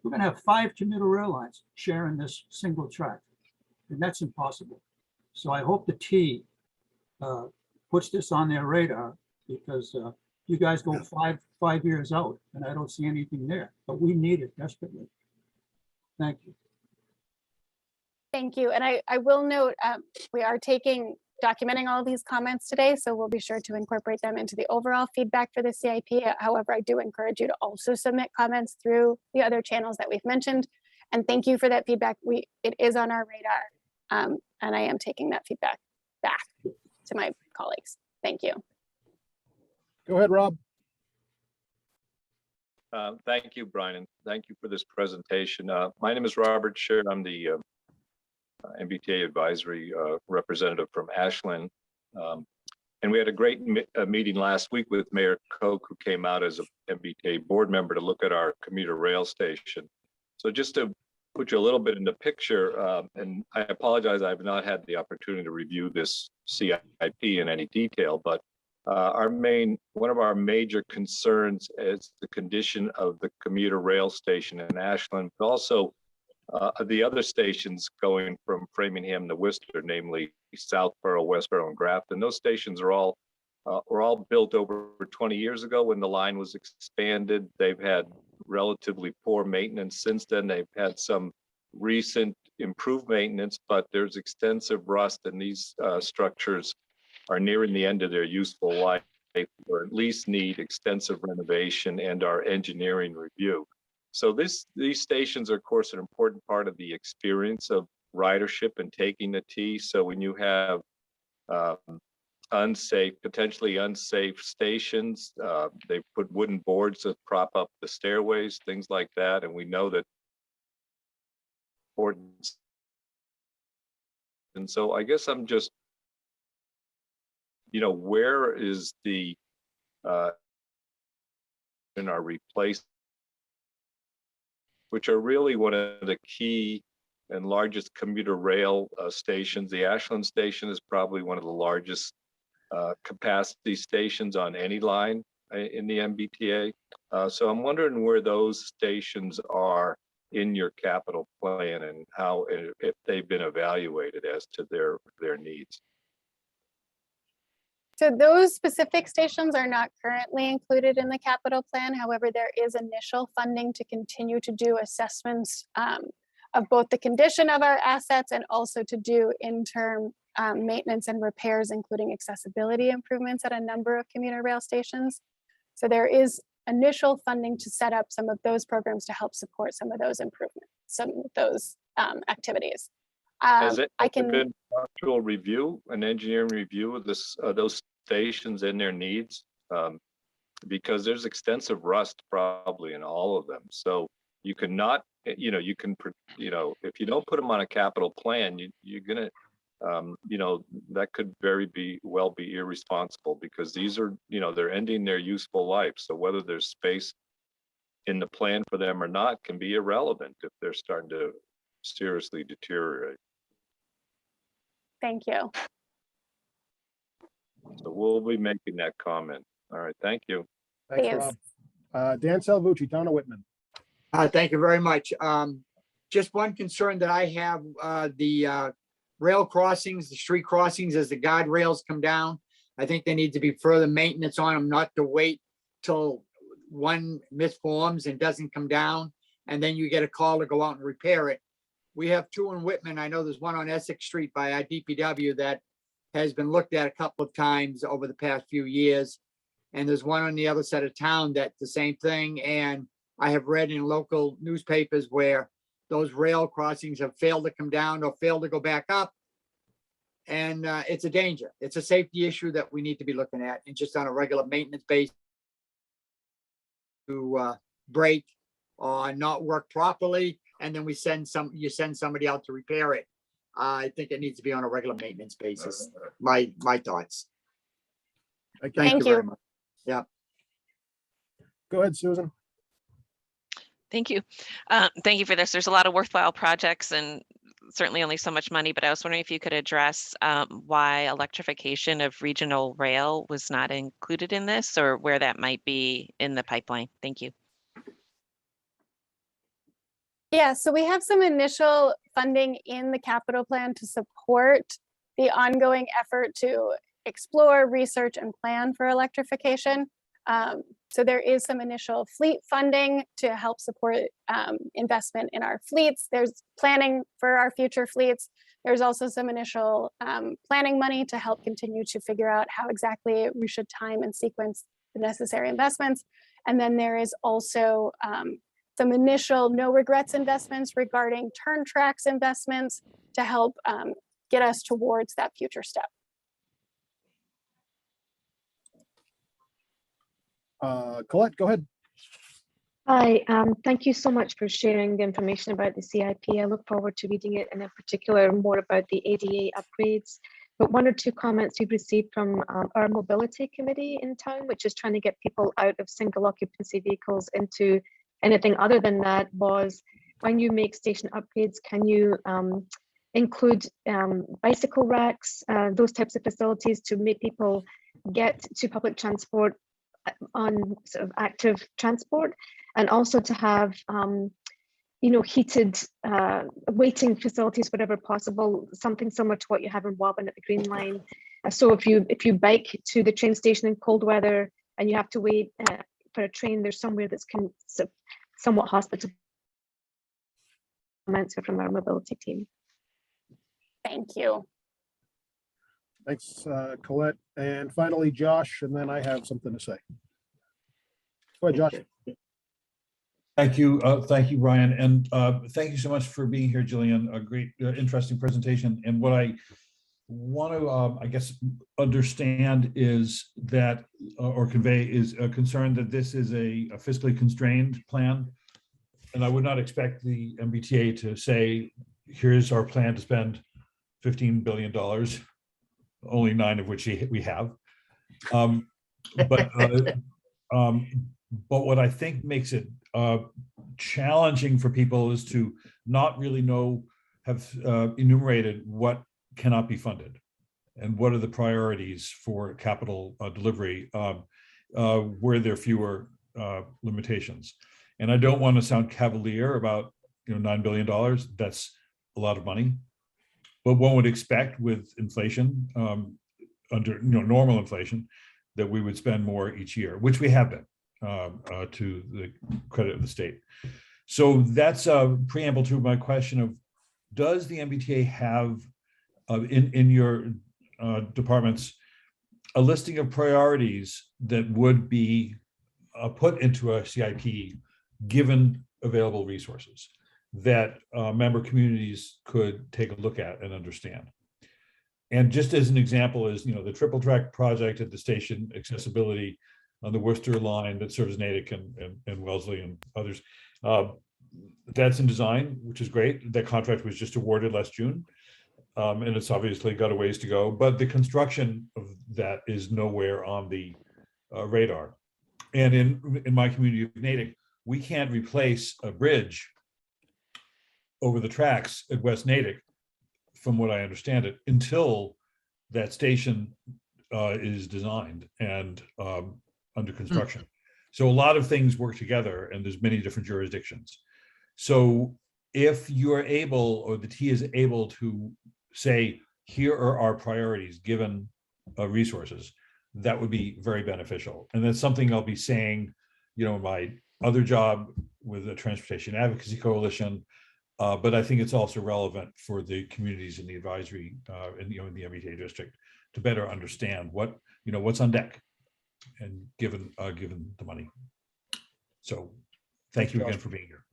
we're going to have 5 commuter rail lines sharing this single track, and that's impossible. So I hope the T puts this on their radar, because you guys go five years out and I don't see anything there, but we need it desperately. Thank you. Thank you. And I will note, we are documenting all of these comments today, so we'll be sure to incorporate them into the overall feedback for the CIP. However, I do encourage you to also submit comments through the other channels that we've mentioned. And thank you for that feedback. It is on our radar, and I am taking that feedback back to my colleagues. Thank you. Go ahead, Rob. Thank you, Brian, and thank you for this presentation. My name is Robert Sher. I'm the MBTA advisory representative from Ashland. And we had a great meeting last week with Mayor Koch, who came out as a MBTA board member to look at our commuter rail station. So just to put you a little bit in the picture, and I apologize, I've not had the opportunity to review this CIP in any detail, but one of our major concerns is the condition of the commuter rail station in Ashland, but also the other stations going from Framingham to Worcester, namely Southborough, Westborough, and Grafton. Those stations are all were all built over 20 years ago when the line was expanded. They've had relatively poor maintenance since then. They've had some recent improved maintenance, but there's extensive rust, and these structures are nearing the end of their useful life, or at least need extensive renovation and our engineering review. So these stations are, of course, an important part of the experience of ridership and taking the T. So when you have potentially unsafe stations, they put wooden boards that prop up the stairways, things like that. And we know that important. And so I guess I'm just, where is the in our replace, which are really one of the key and largest commuter rail stations. The Ashland station is probably one of the largest capacity stations on any line in the MBTA. So I'm wondering where those stations are in your capital plan and how, if they've been evaluated as to their needs. So those specific stations are not currently included in the capital plan. However, there is initial funding to continue to do assessments of both the condition of our assets and also to do interim maintenance and repairs, including accessibility improvements at a number of commuter rail stations. So there is initial funding to set up some of those programs to help support some of those improvements, some of those activities. Has it been an actual review, an engineering review of those stations and their needs? Because there's extensive rust probably in all of them. So you cannot, if you don't put them on a capital plan, you're gonna, that could well be irresponsible, because these are, they're ending their useful life. So whether there's space in the plan for them or not can be irrelevant if they're starting to seriously deteriorate. Thank you. So we'll be making that comment. All right, thank you. Thanks, Yes. Rob. Dan Salvucci, Town of Whitman. Thank you very much. Just one concern that I have, the rail crossings, the street crossings, as the guardrails come down, I think there needs to be further maintenance on them, not to wait till one misforms and doesn't come down, and then you get a call to go out and repair it. We have two in Whitman. I know there's one on Essex Street by our DPW that has been looked at a couple of times over the past few years. And there's one on the other side of town that's the same thing. And I have read in local newspapers where those rail crossings have failed to come down or failed to go back up. And it's a danger. It's a safety issue that we need to be looking at, and just on a regular maintenance basis to break or not work properly. And then you send somebody out to repair it. I think it needs to be on a regular maintenance basis. My thoughts. Thank you very much. Yeah. Go ahead, Susan. Thank you. Thank you for this. There's a lot of worthwhile projects and certainly only so much money, but I was wondering if you could address why electrification of regional rail was not included in this, or where that might be in the pipeline. Thank you. Yeah, so we have some initial funding in the capital plan to support the ongoing effort to explore, research, and plan for electrification. So there is some initial fleet funding to help support investment in our fleets. There's planning for our future fleets. There's also some initial planning money to help continue to figure out how exactly we should time and sequence the necessary investments. And then there is also some initial no regrets investments regarding turn tracks investments to help get us towards that future step. Colette, go ahead. Hi, thank you so much for sharing the information about the CIP. I look forward to reading it, and in particular more about the ADA upgrades. but one or two comments we've received from our mobility committee in town, which is trying to get people out of single occupancy vehicles into anything other than that, was when you make station upgrades, can you include bicycle racks, those types of facilities to make people get to public transport on sort of active transport, and also to have heated waiting facilities wherever possible, something similar to what you have in Woburn at the Green Line. So if you bike to the train station in cold weather and you have to wait for a train, there's somewhere that's somewhat hospitable. Comments from our mobility team. Thank you. Thanks, Colette. And finally, Josh, and then I have something to say. Go ahead, Josh. Thank you, Ryan, and thank you so much for being here, Jillian. A great, interesting presentation. And what I want to, I guess, understand is that, or convey, is a concern that this is a fiscally constrained plan. And I would not expect the MBTA to say, here's our plan to spend $15 billion, only 9 of which we have. But what I think makes it challenging for people is to not really have enumerated what cannot be funded and what are the priorities for capital delivery where there are fewer limitations. And I don't want to sound cavalier about $9 billion. That's a lot of money. But one would expect with inflation, under normal inflation, that we would spend more each year, which we have been, to the credit of the state. So that's a preamble to my question of, does the MBTA have in your departments a listing of priorities that would be put into a CIP given available resources that member communities could take a look at and understand? And just as an example is, the triple track project at the station, accessibility on the Worcester line that serves Natick and Wellesley and others. That's in design, which is great. That contract was just awarded last June. And it's obviously got a ways to go, but the construction of that is nowhere on the radar. And in my community of Natick, we can't replace a bridge over the tracks at West Natick, from what I understand it, until that station is designed and under construction. So a lot of things work together, and there's many different jurisdictions. So if you're able, or the T is able to say, here are our priorities given resources, that would be very beneficial. And that's something I'll be saying, in my other job with the Transportation Advocacy Coalition, but I think it's also relevant for the communities in the advisory, in the MBTA district, to better understand what's on deck, and given the money. So, thank you again for being here.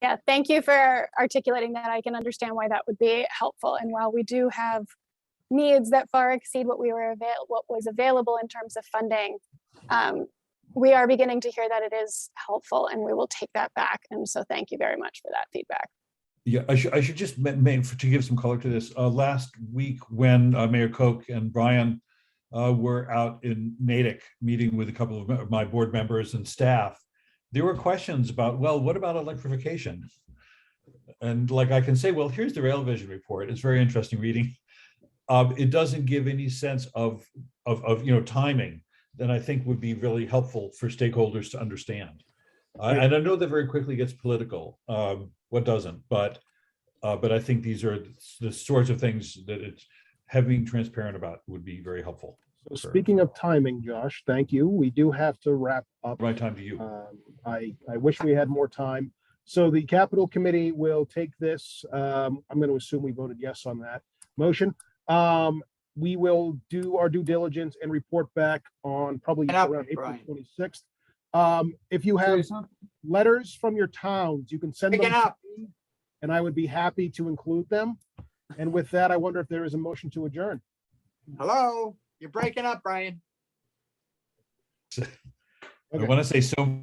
Yeah, thank you for articulating that. I can understand why that would be helpful. And while we do have needs that far exceed what was available in terms of funding, we are beginning to hear that it is helpful, and we will take that back. And so thank you very much for that feedback. Yeah, I should just to give some color to this. Last week, when Mayor Koch and Brian were out in Natick meeting with a couple of my board members and staff, there were questions about, well, what about electrification? And I can say, well, here's the Rail Vision report. It's very interesting reading. It doesn't give any sense of timing that I think would be really helpful for stakeholders to understand. And I know that very quickly gets political. What doesn't? But I think these are the sorts of things that it's having transparent about would be very helpful. So speaking of timing, Josh, thank you. We do have to wrap up. Right time to you. I wish we had more time. So the Capital Committee will take this. I'm going to assume we voted yes on that motion. We will do our due diligence and report back on probably around April 26th. If you have letters from your towns, you can send them to me, and I would be happy to include them. And with that, I wonder if there is a motion to adjourn. Hello, you're breaking up, Brian. I want to say so